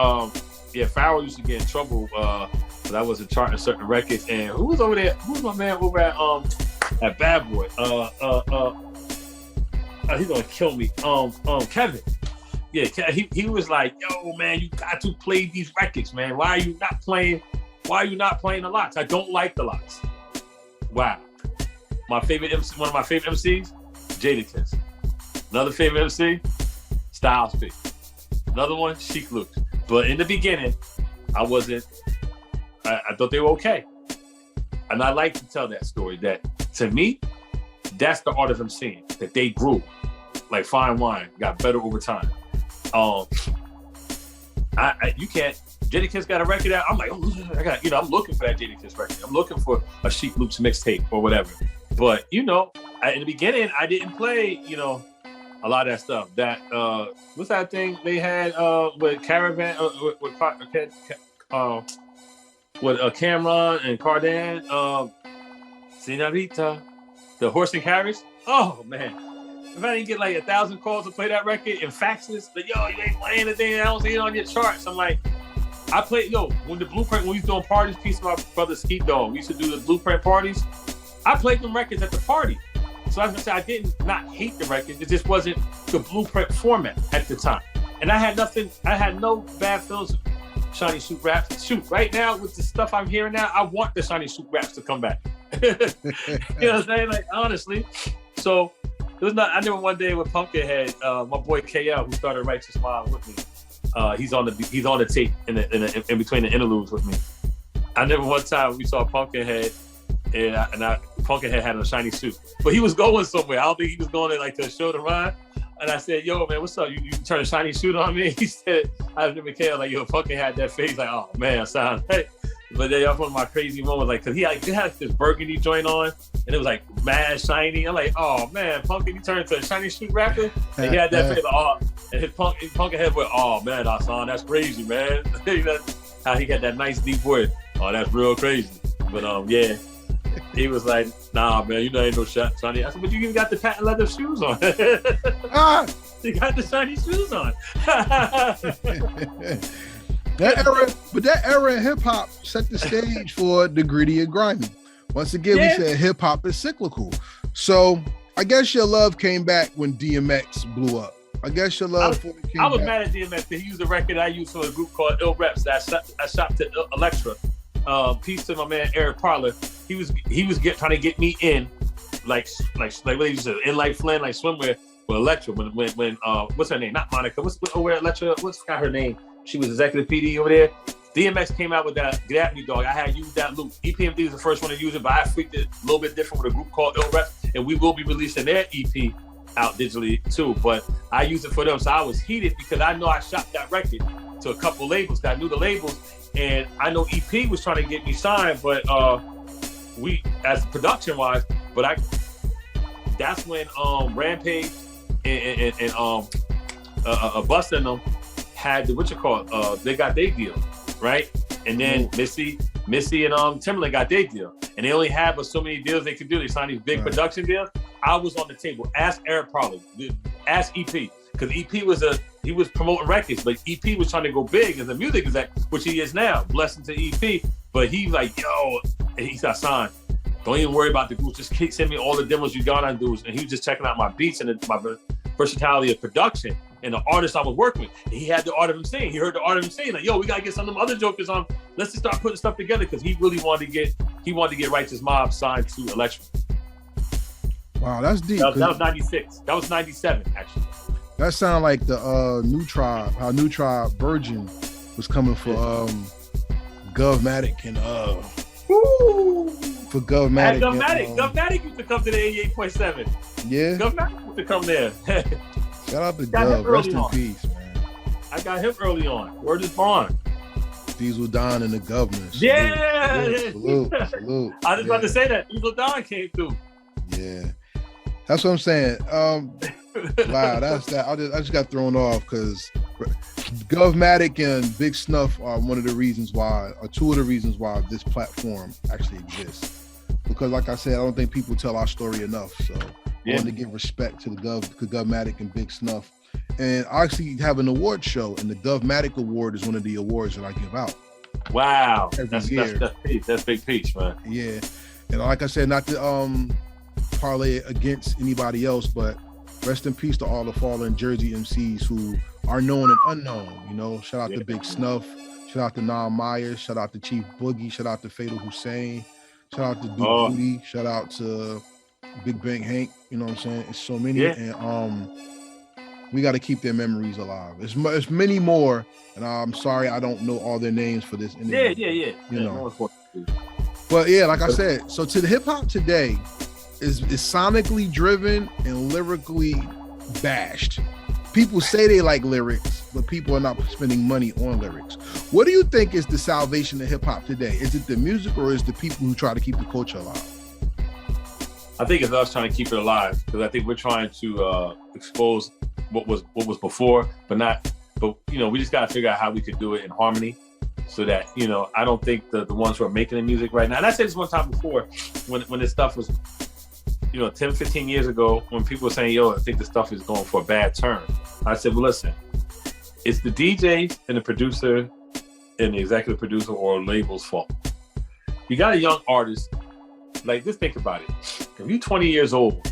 Pharaoh used to get in trouble because I wasn't charting certain records. And who was over there? Who was my man over at Bad Boy? He's gonna kill me. Kevin. Yeah, he was like, yo, man, you got to play these records, man. Why are you not playing the lots? I don't like the lots. Wow. One of my favorite MCs, Jadakiss. Another favorite MC, Styles P. Another one, Sheik Luke. But in the beginning, I thought they were okay. And I like to tell that story that, to me, that's the art of Emceeing, that they grew like fine wine, got better over time. You can't. Jadakiss got a record out. I'm like, I'm looking for that Jadakiss record. I'm looking for a Sheik Luke's mixtape or whatever. But in the beginning, I didn't play, a lot of that stuff. That what's that thing they had with Caravan, with Cameron and Cardan, Senorita, the horse and carriage. Oh man. If I didn't get like 1,000 calls to play that record and faxes, like, yo, you ain't playing anything, I don't see it on your charts. I'm like, I played, when we was doing parties, piece of my brother Skeet Dog, we used to do the Blueprint parties. I played them records at the party. So I was gonna say, I didn't not hate the records, it just wasn't the Blueprint format at the time. And I had no bad feelings with Shiny Suit raps. Shoot, right now with the stuff I'm hearing now, I want the Shiny Suit raps to come back. You know what I'm saying? Like, honestly. So, it was not. I remember one day with Pumpkinhead, my boy KL, who started Righteous Mind with me. He's on the tape in between the interludes with me. I remember one time we saw Pumpkinhead, and Pumpkinhead had a shiny suit, but he was going somewhere. I don't think he was going to a show to ride. And I said, "Yo, man, what's up? You turn a shiny suit on me?" He said, "I remember KL like, yo, Pumpkin had that face like, oh man, son." Hey. But that was one of my crazy moments, like, cause he had this burgundy joint on, and it was like mad shiny. I'm like, oh man, Pumpkin, you turned into a shiny suit rapper, and he had that face, like, and his Pumpkin head went, oh man, Ahsan, that's crazy, man. How he got that nice deep voice. Oh, that's real crazy. But yeah, he was like, nah, man, ain't no shiny. I said, but you even got the patent leather shoes on. You got the shiny shoes on. That era in hip hop set the stage for the gritty and grimy. Once again, we said hip hop is cyclical. So I guess your love came back when DMX blew up. I guess your love I was mad at DMX because he used a record I used for a group called Ill Reps that I shopped at Electra. Peace to my man Eric Parler. He was trying to get me in, like what he said, in like Flynn, like swimwear with Electra. When what's her name? Not Monica. What's over Electra? What's got her name? She was executive PD over there. DMX came out with that Get At Me Dog. I had used that loop. EPMD was the first one to use it, but I freaked it a little bit different with a group called Ill Rep, and we will be releasing their EP out digitally too. But I used it for them, so I was heated because I know I shopped that record to a couple labels. I knew the labels, and I know EP was trying to get me signed, but we, as production wise, but that's when Rampage and Busta and them had the they got their deal, right? And then Missy and Timberland got their deal, and they only had so many deals they could do. They signed these big production deals. I was on the table. Ask Eric Parley, ask EP, because EP he was promoting records, but EP was trying to go big as a music exec, which he is now. Blessing to EP, but he's like, yo, and he got signed. Don't even worry about the groups. Just send me all the demos you got on dudes. And he was just checking out my beats and my versatility of production and the artists I was working with. And he had the Art of Emceeing. He heard the Art of Emceeing. Like, yo, we gotta get some of them other jokers on. Let's just start putting stuff together, because he really wanted to get Righteous Mob signed to Electra. Wow, that's deep. That was 96. That was 97, actually. That sounded like the New Tribe, how New Tribe Virgin was coming for Govmatic and for Govmatic. Govmatic used to come to the 88.7. Yeah. Govmatic used to come there. Shout out to Gov. Rest in peace, man. I got him early on. Word is bond. Diesel Don and the Governor. Salute. I was about to say that. Diesel Don came through. Yeah. That's what I'm saying. Wow, that's that. I just got thrown off because Govmatic and Big Snuff are two of the reasons why this platform actually exists. Because like I said, I don't think people tell our story enough. So I want to give respect to the Govmatic and Big Snuff. And I actually have an award show, and the Govmatic Award is one of the awards that I give out. Wow. Every year. That's big peach, man. Yeah. And like I said, not to parlay against anybody else, but rest in peace to all the fallen Jersey MCs who are known and unknown. You know, shout out to Big Snuff, shout out to Nam Myers, shout out to Chief Boogie, shout out to Fatal Hussein, shout out to Duke Booty, shout out to Big Bang Hank. You know what I'm saying? It's so many, and we got to keep their memories alive. It's many more, and I'm sorry I don't know all their names for this interview. Yeah. You know, but yeah, like I said, so to the hip hop today is sonically driven and lyrically bashed. People say they like lyrics, but people are not spending money on lyrics. What do you think is the salvation of hip hop today? Is it the music, or is it the people who try to keep the culture alive? I think it's us trying to keep it alive, because I think we're trying to expose what was before, but you know, we just got to figure out how we could do it in harmony, so that, you know, I don't think the ones who are making the music right now, and I said this one time before, when this stuff was, you know, 10, 15 years ago, when people were saying, yo, I think this stuff is going for a bad turn. I said, well, listen, it's the DJ and the producer and the executive producer or label's fault. You got a young artist, like, just think about it. If you're 20 years old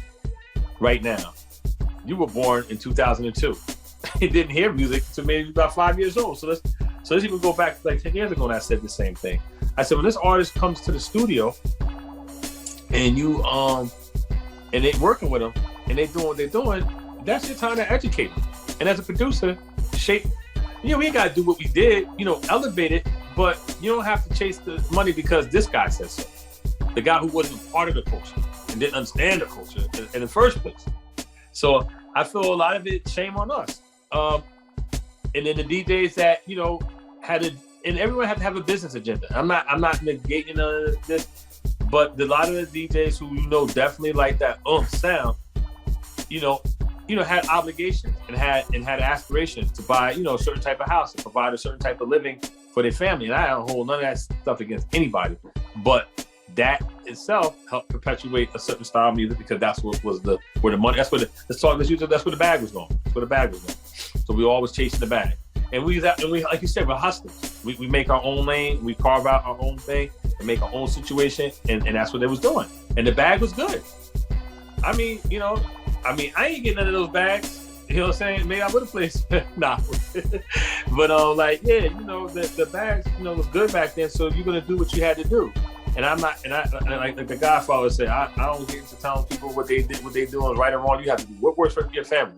right now, you were born in 2002. You didn't hear music until maybe about 5 years old. So let's even go back like 10 years ago, and I said the same thing. I said, when this artist comes to the studio and you and they working with them and they doing what they're doing, that's your time to educate them. And as a producer, shape, you know, we ain't got to do what we did, you know, elevate it, but you don't have to chase the money because this guy says so. The guy who wasn't part of the culture and didn't understand the culture in the first place. So I feel a lot of it, shame on us. And then the DJs that, you know, and everyone had to have a business agenda. I'm not negating none of this, but a lot of the DJs who, you know, definitely like that sound, you know, had obligations and had aspirations to buy, you know, a certain type of house and provide a certain type of living for their family. And I don't hold none of that stuff against anybody, but that itself helped perpetuate a certain style of music, because that's what was where the money, that's where the bag was going. That's where the bag was going. So we always chasing the bag. And we, like you said, we're hustlers. We make our own lane, we carve out our own thing and make our own situation, and that's what they was doing. And the bag was good. I mean, you know, I ain't getting none of those bags. You know what I'm saying? Maybe I would have placed, nah. But like, yeah, you know, the bags, you know, was good back then. So you're gonna do what you had to do. And I'm not, and like the Godfather said, I don't get into telling people what they do is right or wrong. You have to do what works for your family.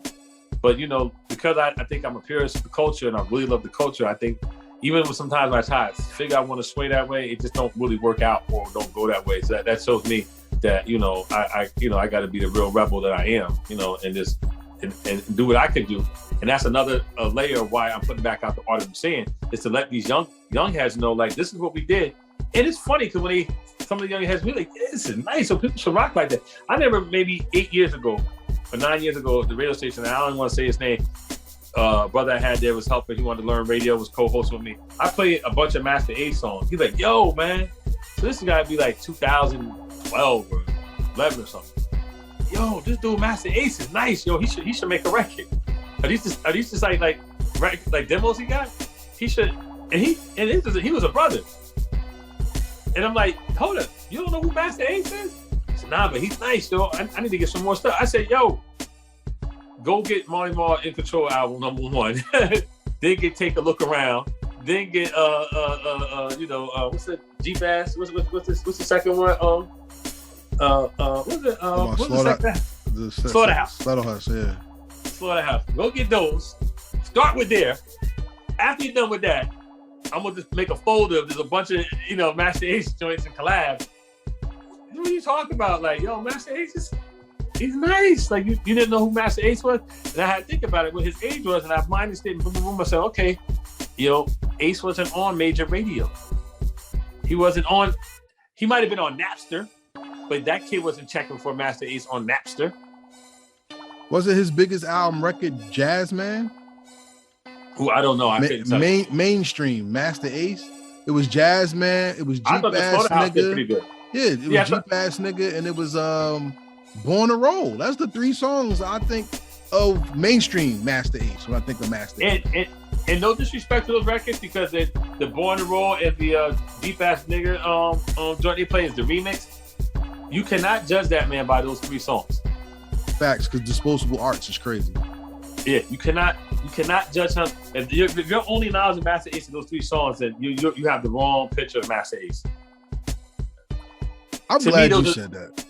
But, you know, because I think I'm a purist of the culture and I really love the culture, I think even when sometimes I try to figure I want to sway that way, it just don't really work out or don't go that way. So that shows me that, you know, I got to be the real rebel that I am, you know, and just and do what I can do. And that's another layer of why I'm putting back out the Art of Emceeing, is to let these young heads know, like, this is what we did. And it's funny because some of the young heads be like, this is nice, so people should rock like that. I remember maybe 8 years ago or 9 years ago, the radio station, and I don't want to say his name, brother I had there was helping, he wanted to learn radio, was co-hosting with me. I played a bunch of Master A songs. He's like, yo, man, so this has got to be like 2012 or 11 or something. Yo, this dude Master Ace is nice, yo, he should make a record. Are these just like demos he got? He should, and he was a brother. And I'm like, hold up, you don't know who Master Ace is? I said, nah, but he's nice, yo. I need to get some more stuff. I said, yo, go get Marty Marl In Control album #1. Then Take a Look Around. Then get what's the G-Bass? What's the second one? What's the second? Slaughterhouse. Slaughterhouse, yeah. Slaughterhouse. Go get those. Start with there. After you're done with that, I'm gonna just make a folder. There's a bunch of, you know, Master Ace joints and collabs. What are you talking about? Like, yo, Master Ace he's nice. Like, you didn't know who Master Ace was? And I had to think about it, what his age was, and I minded it, and boom, boom, boom. I said, okay, You know, Ace wasn't on major radio. He wasn't on. He might have been on Napster, but that kid wasn't checking for Master Ace on Napster. Was it his biggest album record, Jazz Man? Who I don't know. I couldn't tell you. Mainstream, Master Ace. It was Jazz Man. It was Jeep I thought the Ass Slaughterhouse did Nigga. pretty good. Yeah, it was Jeep Ass Nigga, and it was Born to Roll. That's the 3 songs I think of mainstream Master Ace when I think of Master Ace. And no disrespect to those records, because the Born to Roll and the Deep Ass Nigga joint they play is the remix. You cannot judge that man by those 3 songs. Facts, because Disposable Arts is crazy. Yeah, you cannot judge him. If you're only knowledge of Master Ace in those 3 songs, then you have the wrong picture of Master Ace. I'm glad you said that.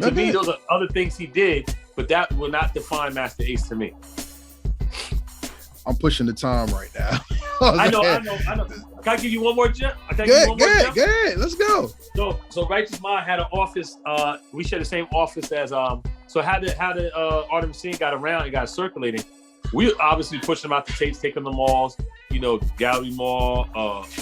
To me, those are other things he did, but that will not define Master Ace to me. I'm pushing the time right now. I know. Can I give you one more gem? Good. Let's go. So Righteous Mind had an office. We shared the same office as So how did Art of Emceeing got around and got circulating? We obviously pushed them out the tapes, taking the malls. You know, Gallery Mall,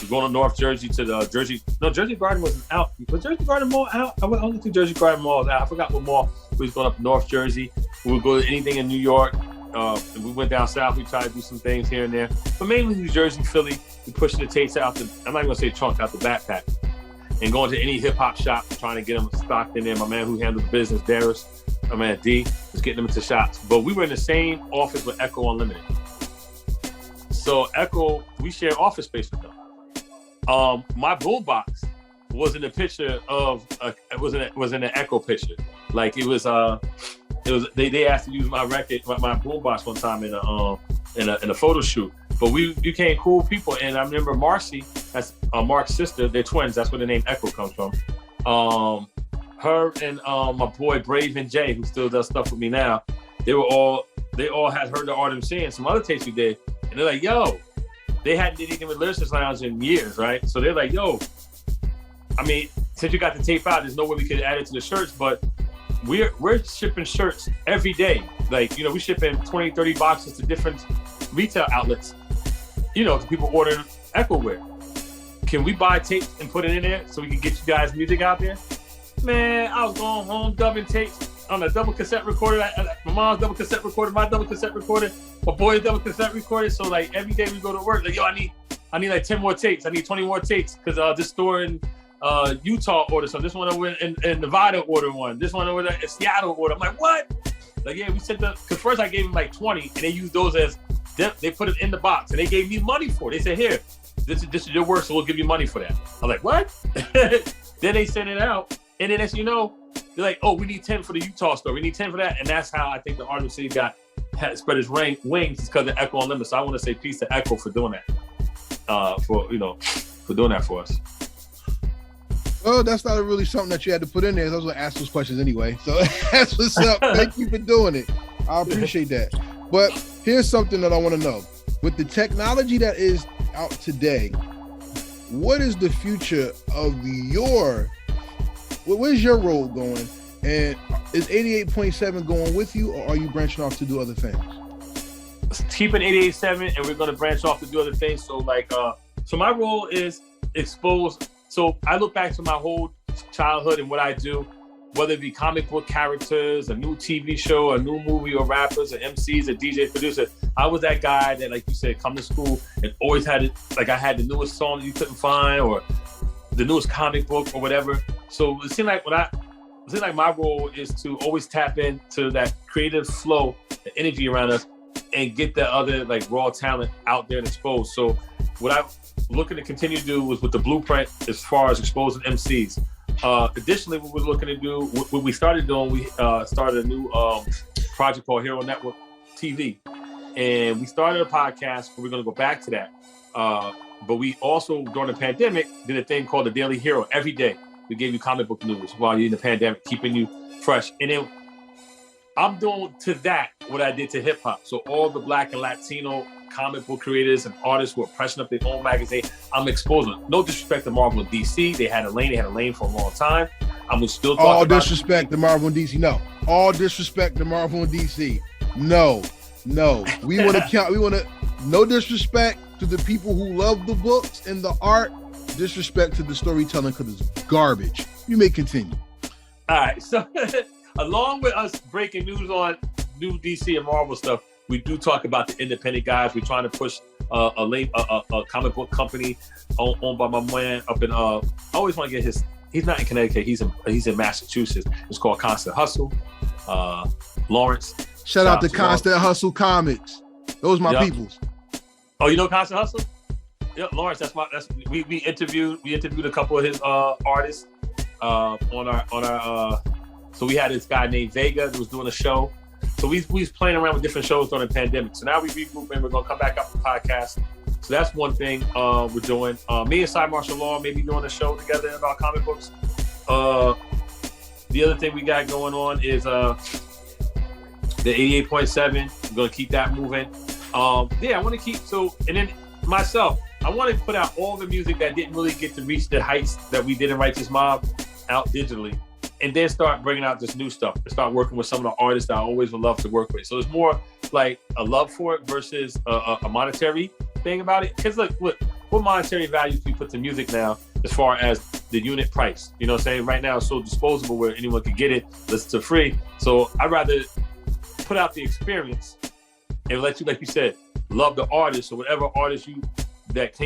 going to North Jersey to the Jersey. No, Jersey Garden wasn't out. Was Jersey Garden Mall out? I don't think Jersey Garden Mall was out. I forgot what mall. We was going up to North Jersey. We would go to anything in New York. And we went down south. We tried to do some things here and there, but mainly New Jersey, Philly. We pushing the tapes out the. I'm not even gonna say trunk, out the backpack, and going to any hip hop shop, trying to get them stocked in there. My man who handles the business, Darius, my man D, was getting them into shops. But we were in the same office with Echo Unlimited. So Echo, we share office space with them. My boombox was in a picture of was in an Echo picture. Like it was they asked to use my record, my boombox one time in a photo shoot. But we became cool people, and I remember Marcy, that's Mark's sister. They're twins. That's where the name Echo comes from. Her and my boy Brave and Jay, who still does stuff with me now. They all had heard the Art of Emceeing, some other tapes we did, and they're like, "Yo," they hadn't did anything with Lyricist Lounge in years, right? So they're like, "Yo," I mean, since you got the tape out, there's no way we could add it to the shirts, but we're shipping shirts every day. Like, you know, we shipping 20, 30 boxes to different retail outlets, you know, to people ordering Echo wear. Can we buy tapes and put it in there so we can get you guys music out there? Man, I was going home dubbing tapes on a double cassette recorder. My mom's double cassette recorder, my double cassette recorder, my boy's double cassette recorder. So like every day we go to work, like, yo, I need like 10 more tapes. I need 20 more tapes because this store in Utah ordered some. This one over in Nevada ordered one. This one over there in Seattle ordered. I'm like, what? Like, yeah, we sent because first I gave them like 20 and they used those as, they put it in the box and they gave me money for it. They said, here, this is your work, so we'll give you money for that. I'm like, what? Then they sent it out. And then as you know, they're like, oh, we need 10 for the Utah store. We need 10 for that. And that's how I think the Art of Emceeing had spread his wings, is because of Echo Unlimited. So I want to say peace to Echo for doing that. For doing that for us. Well, that's not really something that you had to put in there. I was going to ask those questions anyway. So that's what's up. Thank you for doing it. I appreciate that. But here's something that I want to know. With the technology that is out today, what is the future of where's your role going? And is 88.7 going with you, or are you branching off to do other things? Keeping 88.7, and we're going to branch off to do other things. So so my role is exposed. So I look back to my whole childhood and what I do, whether it be comic book characters, a new TV show, a new movie, or rappers, or MCs, or DJ, producer. I was that guy that, like you said, come to school and always had it. Like I had the newest song that you couldn't find, or the newest comic book, or whatever. So it seemed like my role is to always tap into that creative flow, the energy around us, and get the other like raw talent out there and exposed. So what I'm looking to continue to do was with the blueprint as far as exposing MCs. Additionally, what we're looking to do, what we started doing, we started a new project called Hero Network TV. And we started a podcast, but we're going to go back to that. But we also, during the pandemic, did a thing called the Daily Hero. Every day, we gave you comic book news while you're in the pandemic, keeping you fresh. And then I'm doing to that what I did to hip hop. So all the Black and Latino comic book creators and artists who are pressing up their own magazine, I'm exposing. No disrespect to Marvel and DC. They had a lane for a long time. I'm gonna still talk all disrespect to Marvel and DC. No. All disrespect to Marvel and DC. No. We want to count. We want to, no disrespect. to the people who love the books and the art, disrespect to the storytelling because it's garbage. You may continue. All right, so along with us breaking news on new DC and Marvel stuff, we do talk about the independent guys. We're trying to push a comic book company owned by my man up in. I always want to get his. He's not in Connecticut. He's in Massachusetts. It's called Constant Hustle. Lawrence. Shout out to Constant Hustle Comics. Those my peoples. Oh, you know Constant Hustle? Yeah, Lawrence. We interviewed a couple of his artists on our. So we had this guy named Vega that was doing a show. So we was playing around with different shows during the pandemic. So now we regrouping. We're gonna come back up with the podcast. So that's one thing we're doing. Me and Cy Martial Law may be doing a show together about comic books. The other thing we got going on is the 88.7. We're gonna keep that moving. I want to keep and then myself, I want to put out all the music that didn't really get to reach the heights that we did in Righteous Mob out digitally. And then start bringing out this new stuff and start working with some of the artists that I always would love to work with. So it's more like a love for it versus a monetary thing about it. Because look, what monetary value can you put to music now as far as the unit price? You know what I'm saying? Right now it's so disposable where anyone can get it, listen to free. So I'd rather put out the experience and let you, like you said, love the artist or whatever artist that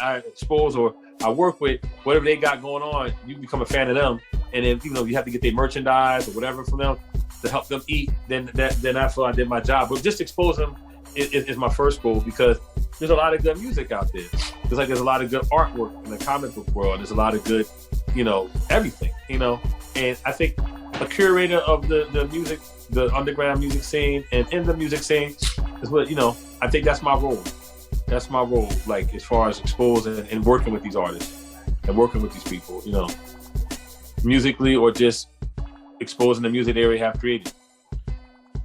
I expose or I work with, whatever they got going on, you become a fan of them. And then, you have to get their merchandise or whatever from them to help them eat. Then I feel I did my job. But just expose them is my first goal because there's a lot of good music out there. There's a lot of good artwork in the comic book world. There's a lot of good, everything, And I think a curator of the music, the underground music scene and in the music scene is what, I think that's my role. That's my role, like as far as exposing and working with these artists and working with these people, musically or just exposing the music they already have created.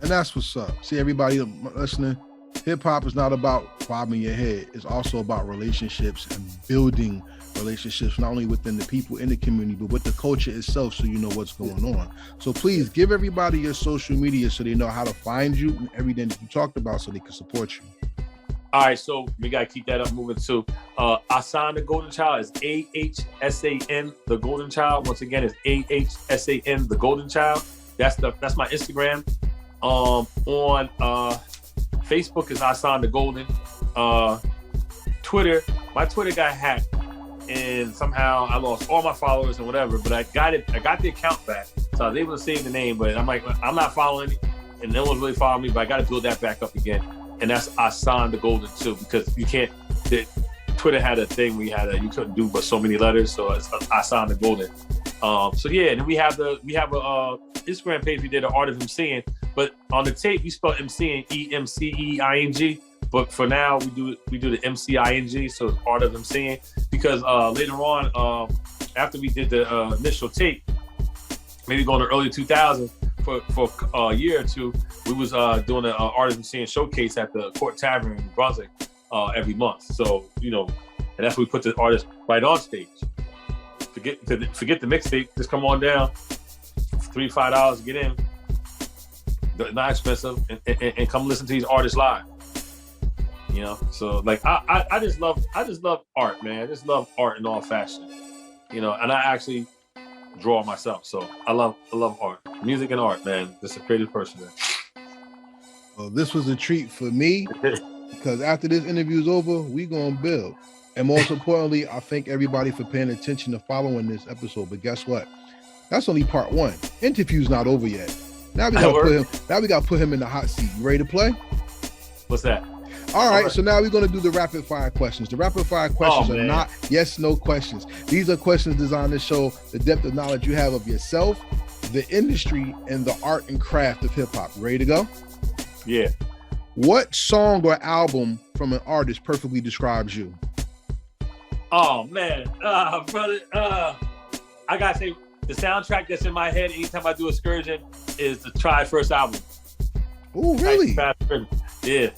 And that's what's up. See, everybody listening, hip hop is not about bobbing your head. It's also about relationships and building relationships, not only within the people in the community, but with the culture itself, so you know what's going on. So please give everybody your social media so they know how to find you and everything that you talked about so they can support you. All right, so we got to keep that up moving too. Ahsan The Golden Child is AHSAN The Golden Child. Once again, it's AHSAN The Golden Child. That's my Instagram. On Facebook is Ahsan The Golden. Twitter, my Twitter got hacked and somehow I lost all my followers and whatever, but I got the account back. So I was able to save the name, but I'm like, I'm not following it and no one's really following me, but I got to build that back up again. And that's Ahsan The Golden too, because you can't. Twitter had a thing you couldn't do but so many letters, so it's Ahsan The Golden. So yeah, and then we have a Instagram page we did, Art of Emceeing, but on the tape we spell emceeing EMCEING, but for now we do the MCING, so it's Art of Emceeing, because later on after we did the initial tape, maybe going to early 2000s. For a year or two, we was doing an Art of Emceeing showcase at the Court Tavern in Brunswick every month. So, and that's where we put the artist right on stage. Forget the mixtape, just come on down, $3-5 to get in. Not expensive, and come listen to these artists live. So like I just love art, man. I just love art in all fashion. And I actually draw myself, so I love art, music and art, man. Just a creative person, man. Well, this was a treat for me because after this interview is over, we gonna build. And most importantly, I thank everybody for paying attention to following this episode. But guess what? That's only part one. Interview's not over yet. Now we gotta put him in the hot seat. You ready to play? What's that? All right, so now we're going to do the rapid fire questions. The rapid fire questions are not yes, no questions. These are questions designed to show the depth of knowledge you have of yourself, the industry, and the art and craft of hip hop. Ready to go? Yeah. What song or album from an artist perfectly describes you? Oh, man. Brother, I got to say, the soundtrack that's in my head anytime I do Excursion is the Try First album. Oh, really? Yeah.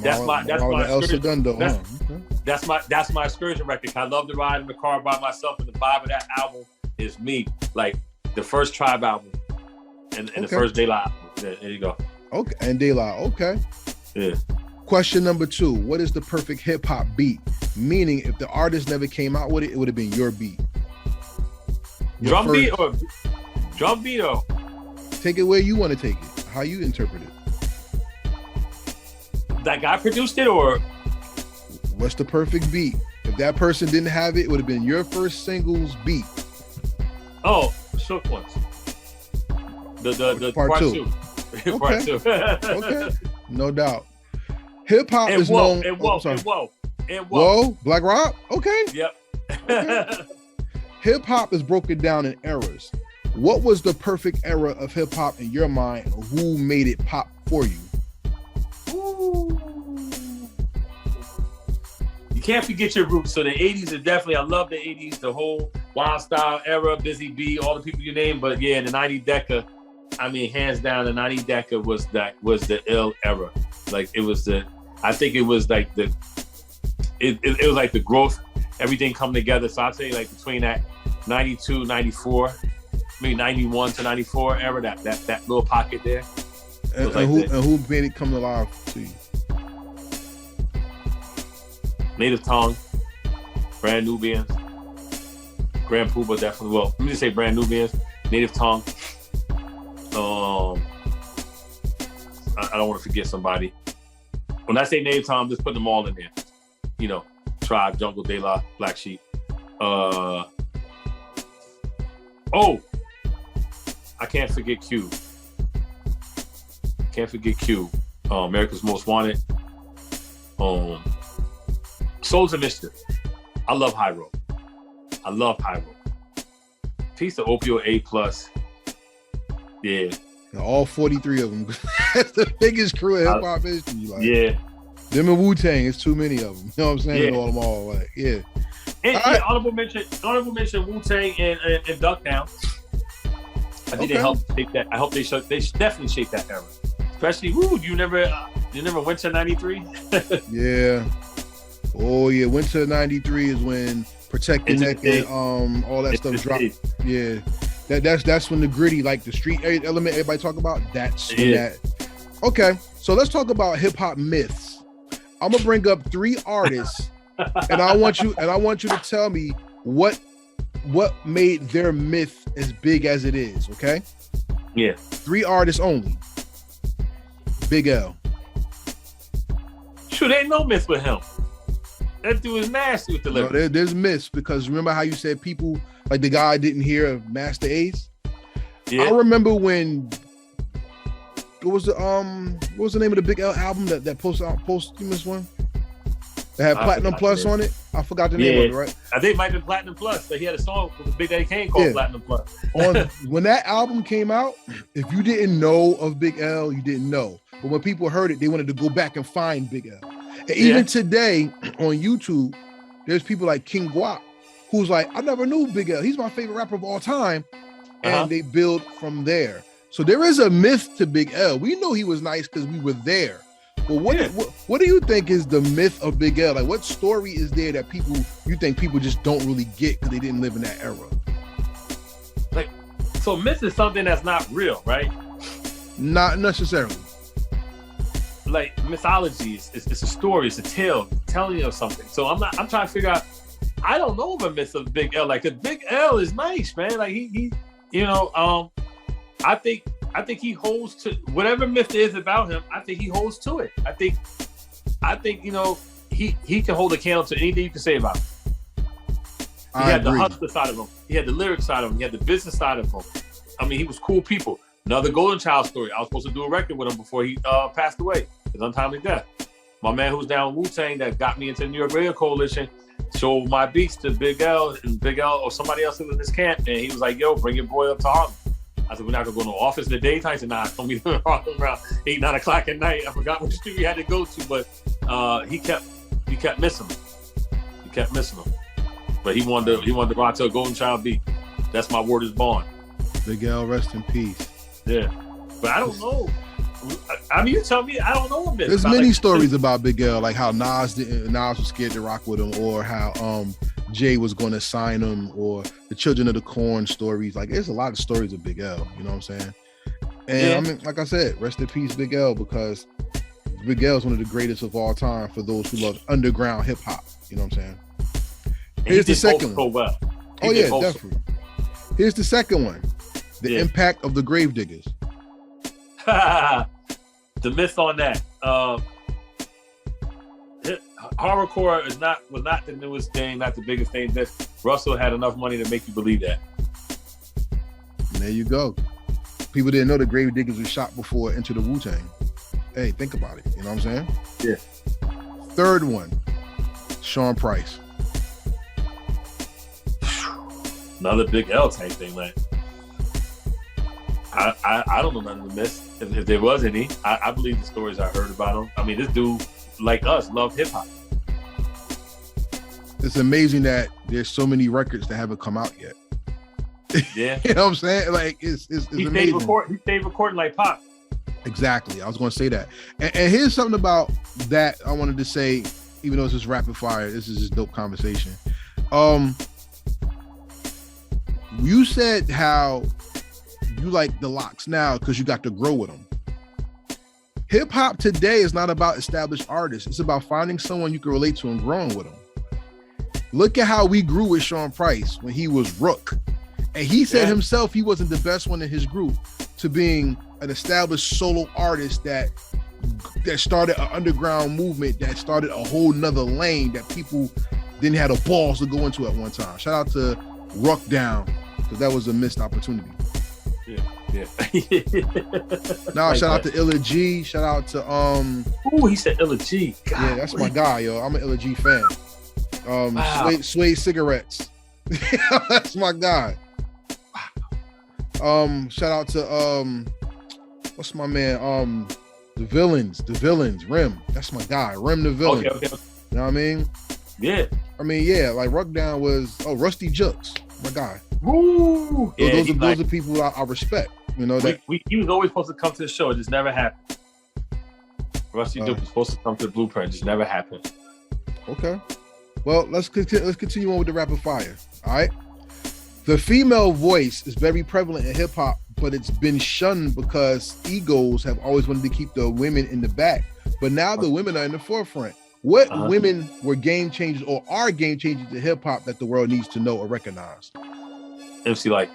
That's my excursion. Okay. That's my excursion record. I love to ride in the car by myself, and the vibe of that album is me. Like the first Tribe album and the first De La album. There you go. Okay, and De La. Okay. Yeah. Question number 2, what is the perfect hip hop beat? Meaning, if the artist never came out with it, it would have been your beat. Drum beat or take it where you want to take it. How you interpret it. That guy produced it, or what's the perfect beat? If that person didn't have it, it would have been your first single's beat. Oh, Shook Ones. The part two. Okay. Part 2. Okay. No doubt. Hip hop is known. Whoa. Black Rob? Okay. Yep. Okay. Hip hop is broken down in eras. What was the perfect era of hip hop in your mind? Who made it pop for you? Ooh. You can't forget your roots. So the 80s are definitely, I love the 80s, the whole Wild Style era, Busy Bee, all the people you name. But yeah, the 90 Deca, I mean, hands down, the 90 Deca was the ill era. Like it was I think it was like it was like the growth, everything come together. So I'd say like between that 92, 94, maybe 91 to 94 era, that little pocket there. And who made it come alive to you? Native Tongue, Brand Nubians, Grand Puba definitely. Well, let me just say Brand Nubians, Native Tongue. I don't want to forget somebody. When I say Native Tongue, I'm just putting them all in there. You know, Tribe, Jungle, De La, Black Sheep. I can't forget Q. America's Most Wanted. Souls of Mischief. I love High Road. Piece of Opio A+. Yeah. All 43 of them. That's the biggest crew of hip hop history. Like, yeah. Them and Wu-Tang, it's too many of them. You know what I'm saying? Yeah. All them all. Like, yeah. And honorable mention Wu-Tang and Duck Down. I think they helped shape that. I hope they definitely shaped that era. Especially, you never went to 93? Yeah. Oh yeah, Winter '93 is when Protect the Neck and all that stuff dropped. Yeah, that's when the gritty, like the street element everybody talk about. That's when that. Okay, so let's talk about hip hop myths. I'm gonna bring up 3 artists, and I want you to tell me what made their myth as big as it is. Okay. Yeah. 3 artists only. Big L. Sure, there ain't no myth with him. That dude is nasty with the lyrics. No, there's myths because remember how you said people like the guy didn't hear of Master Ace? Yeah. I remember when what was the name of the Big L album that posthumous one? That had Platinum Plus on it. I forgot the name of it, right? I think it might have been Platinum Plus, but he had a song with Big Daddy Kane called Platinum Plus. When that album came out, if you didn't know of Big L, you didn't know. But when people heard it, they wanted to go back and find Big L. And even today on YouTube, there's people like King Guap, who's like, I never knew Big L. He's my favorite rapper of all time. And they build from there. So there is a myth to Big L. We know he was nice because we were there. But what do you think is the myth of Big L? Like, what story is there that you think people just don't really get because they didn't live in that era? Like, so myth is something that's not real, right? Not necessarily. Like mythology is it's a story, it's a tale, telling you something. So I'm trying to figure out. I don't know of a myth of Big L. Like, the Big L is nice, man. Like he I think he holds to whatever myth there is about him. I think he holds to it. I think he can hold a candle to anything you can say about him. He had the hustler side of him. He had the lyric side of him. He had the business side of him. I mean, he was cool people. Another Golden Child story. I was supposed to do a record with him before he passed away. His untimely death. My man who's down Wu-Tang that got me into the New York Radio Coalition showed my beats to Big L or somebody else who was in his camp, and he was like, "Yo, bring your boy up to Harlem." I said, "We're not gonna go to the office in the daytime." He said, "Nah, don't be around 8, 9 o'clock at night." I forgot which street we had to go to, but he kept missing him. He kept missing him. But he wanted to rock to a Golden Child beat. That's my word is bond. Big L, rest in peace. Yeah, but I don't know. I mean, you tell me. I don't know what this. There's many stories about Big L, like how Nas was scared to rock with him, or how Jay was going to sign him, or the Children of the Corn stories. Like, there's a lot of stories of Big L. You know what I'm saying? And I mean, like I said, rest in peace, Big L, because Big L is one of the greatest of all time for those who love underground hip hop. You know what I'm saying? Here's the second one. Well. Oh yeah, definitely. Here's the second one. The impact of the Gravediggers. The myth on that. Horrorcore was not the newest thing, not the biggest thing. Russell had enough money to make you believe that. And there you go. People didn't know the Gravediggers were shot before Enter the Wu-Tang. Hey, think about it. You know what I'm saying? Yeah. Third one, Sean Price. Another Big L type thing, man. I don't know none of the myths. If there was any, I believe the stories I heard about him. I mean, this dude, like us, loved hip hop. It's amazing that there's so many records that haven't come out yet. Yeah. You know what I'm saying? Like, it's amazing. He stayed recording like Pop. Exactly. I was going to say that. And here's something about that I wanted to say, even though it's just rapid fire, this is just dope conversation. You said how you like the locks now because you got to grow with them. Hip hop today is not about established artists. It's about finding someone you can relate to and growing with them. Look at how we grew with Sean Price when he was Rook. And he said himself he wasn't the best one in his group, to being an established solo artist that started an underground movement, that started a whole nother lane that people didn't have the balls to go into at one time. Shout out to Ruck Down, because that was a missed opportunity. Yeah. Now, shout out to Illa G. Shout out to Ooh, he said Illa G. God, yeah, that's my guy, yo. I'm an Illa G fan. Wow. Suede Cigarettes. That's my guy. Shout out to what's my man? The Villains, Rim. That's my guy. Rim the Villain. Okay. You know what I mean? Yeah. I mean, yeah, like Ruck Down was Rusty Jux, my guy. Woo! So those are people I respect. You know that he was always supposed to come to the show. It just never happened. Rusty Duke was supposed to come to the Blueprint. It just never happened. Okay. Well, let's continue on with the rapid fire. All right. The female voice is very prevalent in hip hop, but it's been shunned because egos have always wanted to keep the women in the back. But now the women are in the forefront. What women were game changers or are game changers in hip hop that the world needs to know or recognize? MC Light.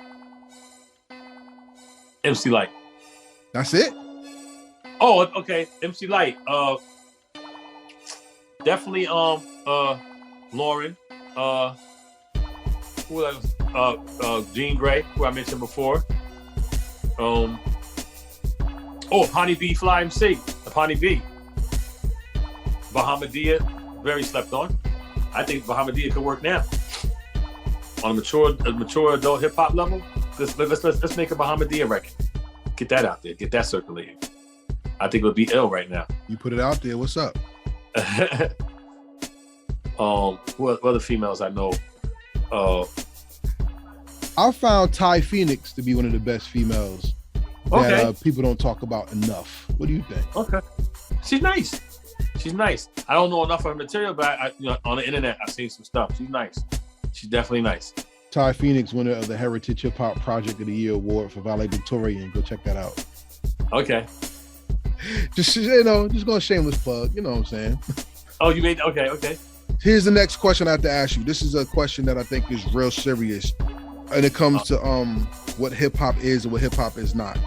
That's it? Oh, okay. MC Light. Definitely Lauren. Who else? Jean Grey, who I mentioned before. Pawnee B Fly MC. The Pawnee B. Bahamadia, very slept on. I think Bahamadia could work now. On a mature adult hip hop level, let's make a Bahamadia record. Get that out there. Get that circulating. I think it would be ill right now. You put it out there. What's up? What other females I know? I found Ty Phoenix to be one of the best females that people don't talk about enough. What do you think? Okay, she's nice. I don't know enough of her material, but I on the internet I've seen some stuff. She's nice. She's definitely nice. Ty Phoenix, winner of the Heritage Hip Hop Project of the Year Award for Valedictorian. Go check that out. Okay. Just going shameless plug. You know what I'm saying? Oh, you made okay. Here's the next question I have to ask you. This is a question that I think is real serious, and it comes to what hip hop is and what hip hop is not.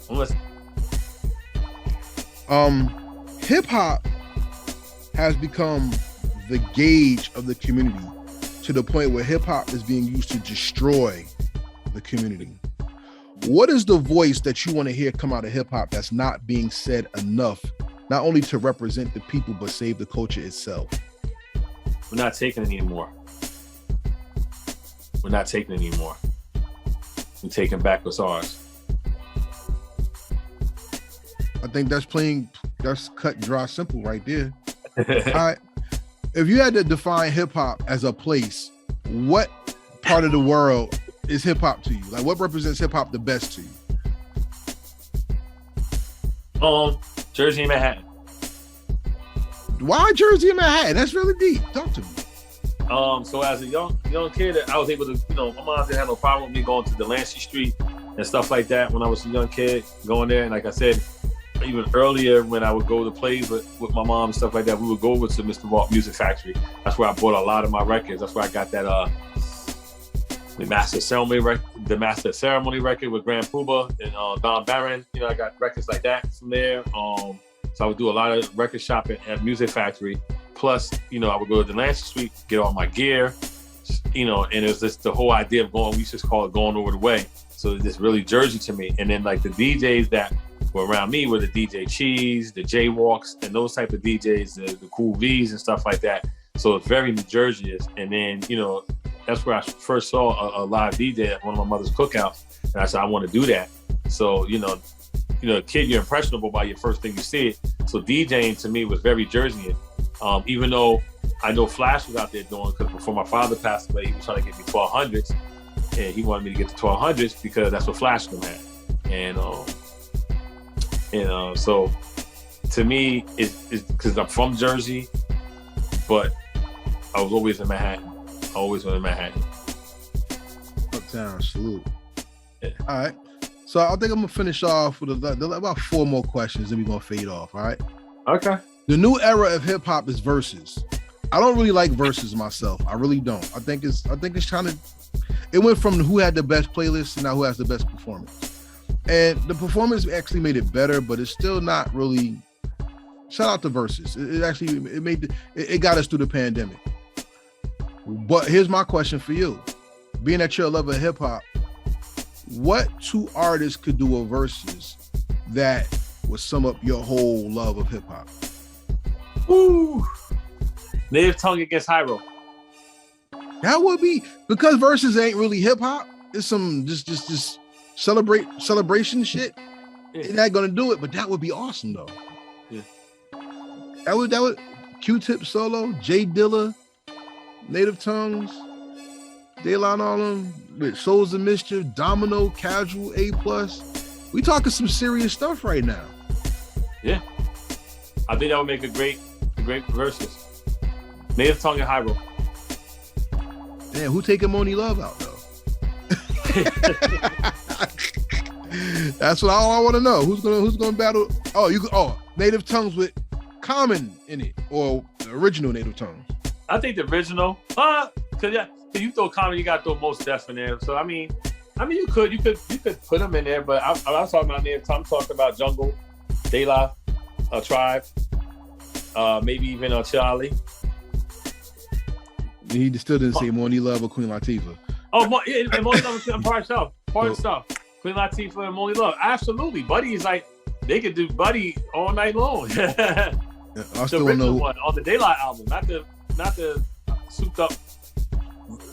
Listen. Hip hop has become the gauge of the community to the point where hip hop is being used to destroy the community. What is the voice that you want to hear come out of hip hop that's not being said enough, not only to represent the people, but save the culture itself? We're not taking it anymore. We're taking back what's ours. I think that's cut, dry, simple right there. All right. If you had to define hip hop as a place, what part of the world is hip hop to you? Like, what represents hip hop the best to you? Jersey and Manhattan. Why Jersey and Manhattan? That's really deep. Talk to me. So as a young kid, I was able to, my mom didn't have no problem with me going to Delancey Street and stuff like that when I was a young kid, going there. And like I said, even earlier when I would go to plays with my mom and stuff like that, we would go over to Mr. Vault Music Factory. That's where I bought a lot of my records. That's where I got that the Master of Ceremony record with Grand Puba and Don Barron. You know, I got records like that from there. So I would do a lot of record shopping at Music Factory. Plus, you know, I would go to the Delancey Street, get all my gear, you know, and it was just the whole idea of going, we used to call it going over the way. So it's really Jersey to me. And then like the DJs that were around me were the DJ Cheese, the Jaywalks, and those type of DJs, the Cool V's and stuff like that. So it's very New Jersey-ish. And then, you know, that's where I first saw a live DJ at one of my mother's cookouts. And I said, I want to do that. So, you know, kid, you're impressionable by your first thing you see it. So DJing to me was very Jerseyan. Even though I know Flash was out there doing, because before my father passed away, he was trying to get me 1200s. And he wanted me to get the 1200s because that's what Flash them had. And so to me, it's because I'm from Jersey, but I was always in Manhattan. Always in Manhattan. Uptown, salute. Yeah. All right. So I think I'm going to finish off with about 4 more questions, then we're going to fade off, all right? Okay. The new era of hip hop is verses. I don't really like verses myself. I really don't. I think it's trying to, it went from who had the best playlist to now who has the best performance. And the performance actually made it better, but it's still not really, shout out to verses. It got us through the pandemic. But here's my question for you. Being that you're a lover of hip hop, what 2 artists could do a verses that would sum up your whole love of hip hop? Woo! Native Tongue against Hyro. That would be, because verses ain't really hip hop. It's some just celebration shit. Yeah. It's not gonna do it, but that would be awesome though. Yeah. That would Q-Tip solo, Jay Dilla, Native Tongues, Dayline Harlem with Souls of Mischief, Domino, Casual, A+. We talking some serious stuff right now. Yeah. I think that would make a great verses. Native Tongue and Hyro. Damn, who taking Moni Love out though? That's all I want to know. Who's gonna battle? Native Tongues with Common in it, or the original Native Tongues? I think the original. Cause you throw Common, you gotta throw Most Def in there. So I mean, you could put them in there, but I was talking about Native Tongue. I'm talking about Jungle, De La, Tribe, maybe even Charlie. He still didn't say Moni Love or Queen Latifah. Oh, and Moni Love and part of stuff. Queen Latifah and Moni Love. Absolutely. Buddy is like, they could do Buddy all night long. I still the original know one on the Daylight album, not the souped up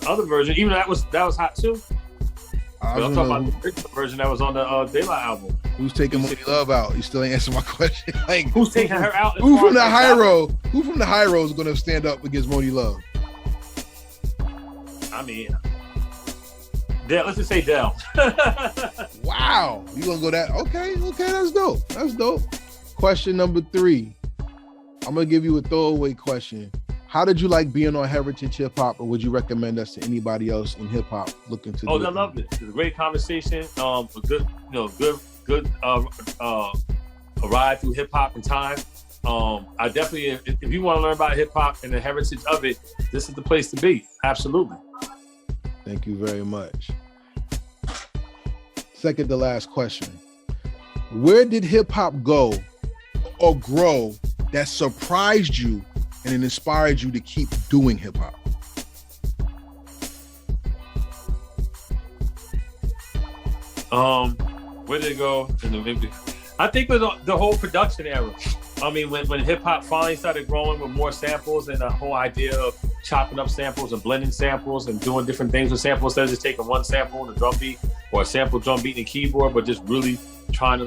other version. Even though that was hot too. I'm talking about the original version that was on the Daylight album. Who's taking Moni Love out? You still ain't answering my question. Like, who's taking her out? Who from the high row is gonna stand up against Moni Love? I mean, let's just say Dell. Wow, you gonna go that? Okay, that's dope. Question number 3. I'm gonna give you a throwaway question. How did you like being on Heritage Hip Hop, or would you recommend us to anybody else in hip hop looking to? I loved it. It was a great conversation. A good a ride through hip hop and time. I definitely, if you want to learn about hip hop and the heritage of it, this is the place to be. Absolutely. Thank you very much. Second to last question. Where did hip hop go or grow that surprised you and it inspired you to keep doing hip hop? Where did it go? I think it was the whole production era. I mean, when hip hop finally started growing with more samples and the whole idea of chopping up samples and blending samples and doing different things with samples, instead of just taking one sample and a drum beat or a sample drum beat and keyboard, but just really trying to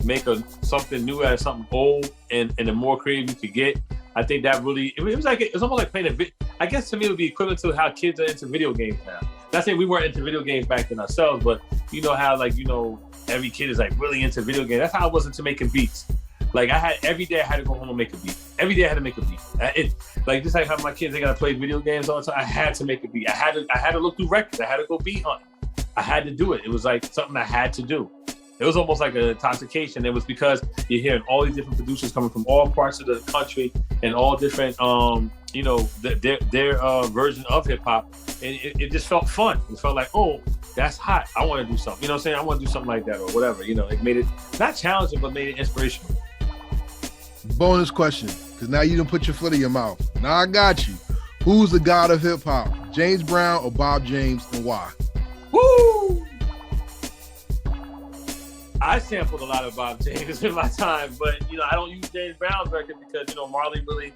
make something new out of something old and the more creative you could get. I think that really, it was almost like playing I guess to me it would be equivalent to how kids are into video games now. Not saying we weren't into video games back then ourselves, but you know how every kid is like really into video games. That's how I was into making beats. Like every day I had to go home and make a beat. Every day I had to make a beat. Just like how my kids, they gotta play video games all the time. I had to make a beat. I had to look through records. I had to go beat hunting. I had to do it. It was like something I had to do. It was almost like an intoxication. It was because you're hearing all these different producers coming from all parts of the country and all different, their version of hip hop. And it just felt fun. It felt like, oh, that's hot. I want to do something. You know what I'm saying? I want to do something like that or whatever. It made it not challenging, but made it inspirational. Bonus question, because now you done put your foot in your mouth. Now I got you. Who's the god of hip hop? James Brown or Bob James, and why? Woo! I sampled a lot of Bob James in my time, but I don't use James Brown's record because Marley really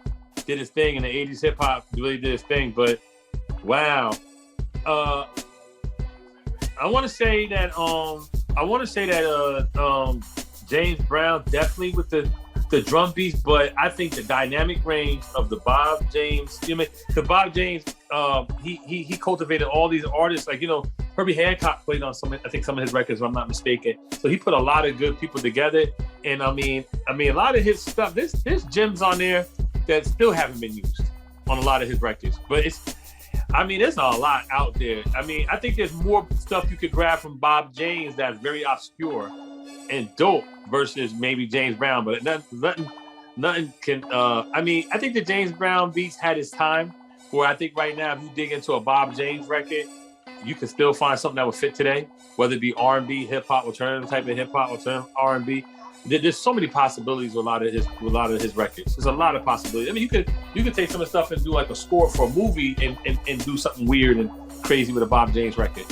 did his thing, and the '80s hip hop really did his thing. But wow, I want to say that James Brown definitely with the drum beats, but I think the dynamic range of the Bob James, because Bob James, he cultivated all these artists, like Herbie Hancock played on some of his records, if I'm not mistaken. So he put a lot of good people together, and I mean a lot of his stuff. There's gems on there that still haven't been used on a lot of his records, but there's a lot out there. I think there's more stuff you could grab from Bob James that's very obscure and dope versus maybe James Brown, but nothing can. I think the James Brown beats had his time. Where I think right now, if you dig into a Bob James record, you can still find something that would fit today, whether it be R&B, hip hop, alternative type of hip hop, alternative R&B. There's so many possibilities with a lot of his records. There's a lot of possibilities. You could take some of the stuff and do like a score for a movie and do something weird and crazy with a Bob James record.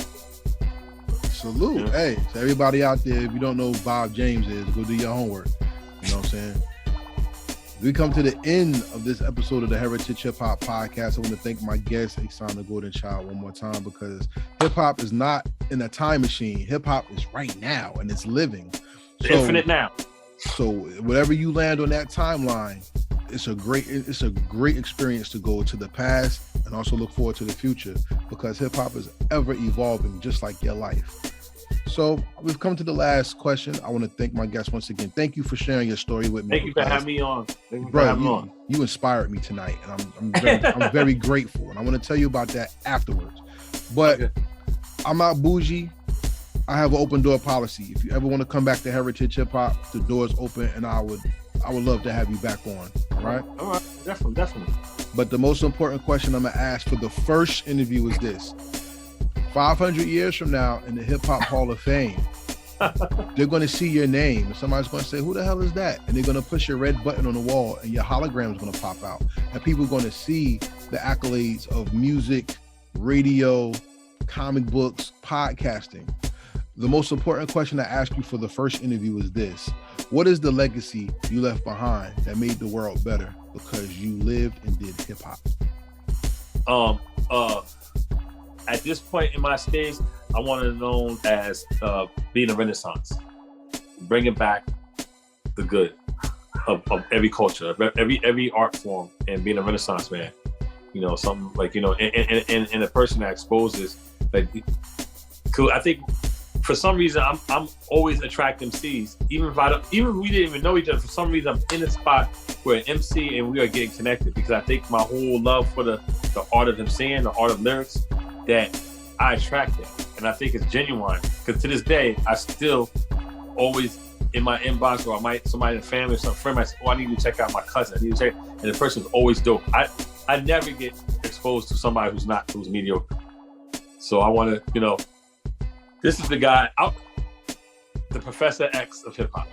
Salute. Yeah. Hey, to everybody out there, if you don't know who Bob James is, go do your homework. You know what I'm saying? We come to the end of this episode of the Heritage Hip Hop Podcast. I want to thank my guest, Ahsan The Golden Child, one more time, because hip hop is not in a time machine. Hip hop is right now, and it's living. Infinite now. So whatever you land on that timeline, it's a great experience to go to the past and also look forward to the future, because hip hop is ever evolving, just like your life. So we've come to the last question. I want to thank my guest once again. Thank you for sharing your story with me. Thank you for having me on. You inspired me tonight, and I'm very grateful. And I want to tell you about that afterwards. But okay. I'm not bougie. I have an open door policy. If you ever want to come back to Heritage Hip Hop, the door's open, and I would love to have you back on. All right? All right. Definitely. But the most important question I'm gonna ask for the first interview is this: 500 years from now in the Hip Hop Hall of Fame, they're going to see your name and somebody's going to say, who the hell is that? And they're going to push your red button on the wall and your hologram is going to pop out. And people are going to see the accolades of music, radio, comic books, podcasting. The most important question I ask you for the first interview is this: what is the legacy you left behind that made the world better because you lived and did hip hop? At this point in my stage, I want to be known as being a renaissance, bringing back the good of every culture, every art form, and being a renaissance man. Something like and a person that exposes like. Cool. I think for some reason I'm always attracting MCs, even if we didn't even know each other. For some reason, I'm in a spot where an MC and we are getting connected, because I think my whole love for the art of emceeing, the art of lyrics, that I attract that. And I think it's genuine, because to this day, I still always in my inbox, or somebody in the family or some friend might say, I need to check out my cousin. I need to check, and the person's always dope. I never get exposed to somebody who's mediocre. So I want to, this is the guy, the Professor X of hip hop.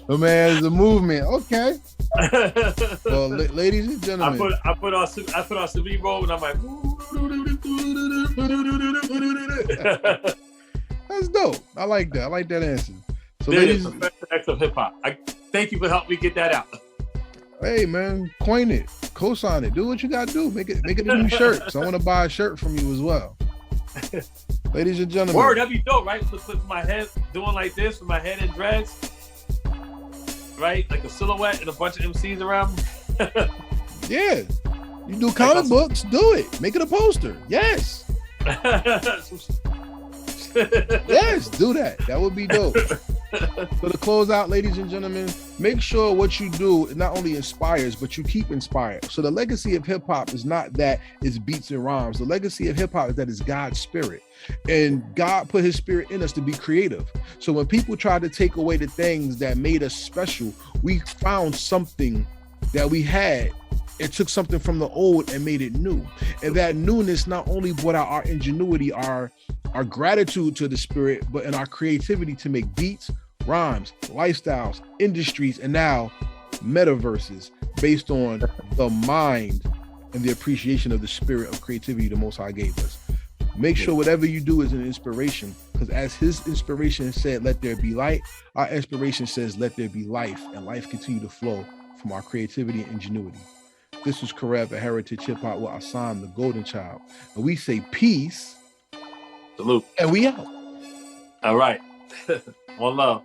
Oh man, it's a movement. Okay. Well, ladies and gentlemen, I put on Celine roll, and I'm like, that's dope. I like that. I like that answer. So, ladies, Professor X of hip hop. I thank you for helping me get that out. Hey man, coin it, co-sign it, do what you gotta do. Make it a new shirt. So I want to buy a shirt from you as well. Ladies and gentlemen. Word, that'd be dope, right? Put my head doing like this with my head in dreads. Right? Like a silhouette and a bunch of MCs around me. Yeah. You do comic books, do it. Make it a poster. Yes. Yes, do that. That would be dope. So to close out, ladies and gentlemen, make sure what you do not only inspires, but you keep inspired. So the legacy of hip hop is not that it's beats and rhymes. The legacy of hip hop is that it's God's spirit. And God put his spirit in us to be creative. So when people try to take away the things that made us special, we found something that we had. It took something from the old and made it new. And that newness not only brought out our ingenuity, our gratitude to the spirit, but in our creativity to make beats, rhymes, lifestyles, industries, and now metaverses based on the mind and the appreciation of the spirit of creativity the Most High gave us. Make sure whatever you do is an inspiration, because as his inspiration said, let there be light, our inspiration says, let there be life, and life continue to flow from our creativity and ingenuity. This was Karev at Heritage Hip Hop with Ahsan The Golden Child. And we say peace. Salute. And we out. All right. One love.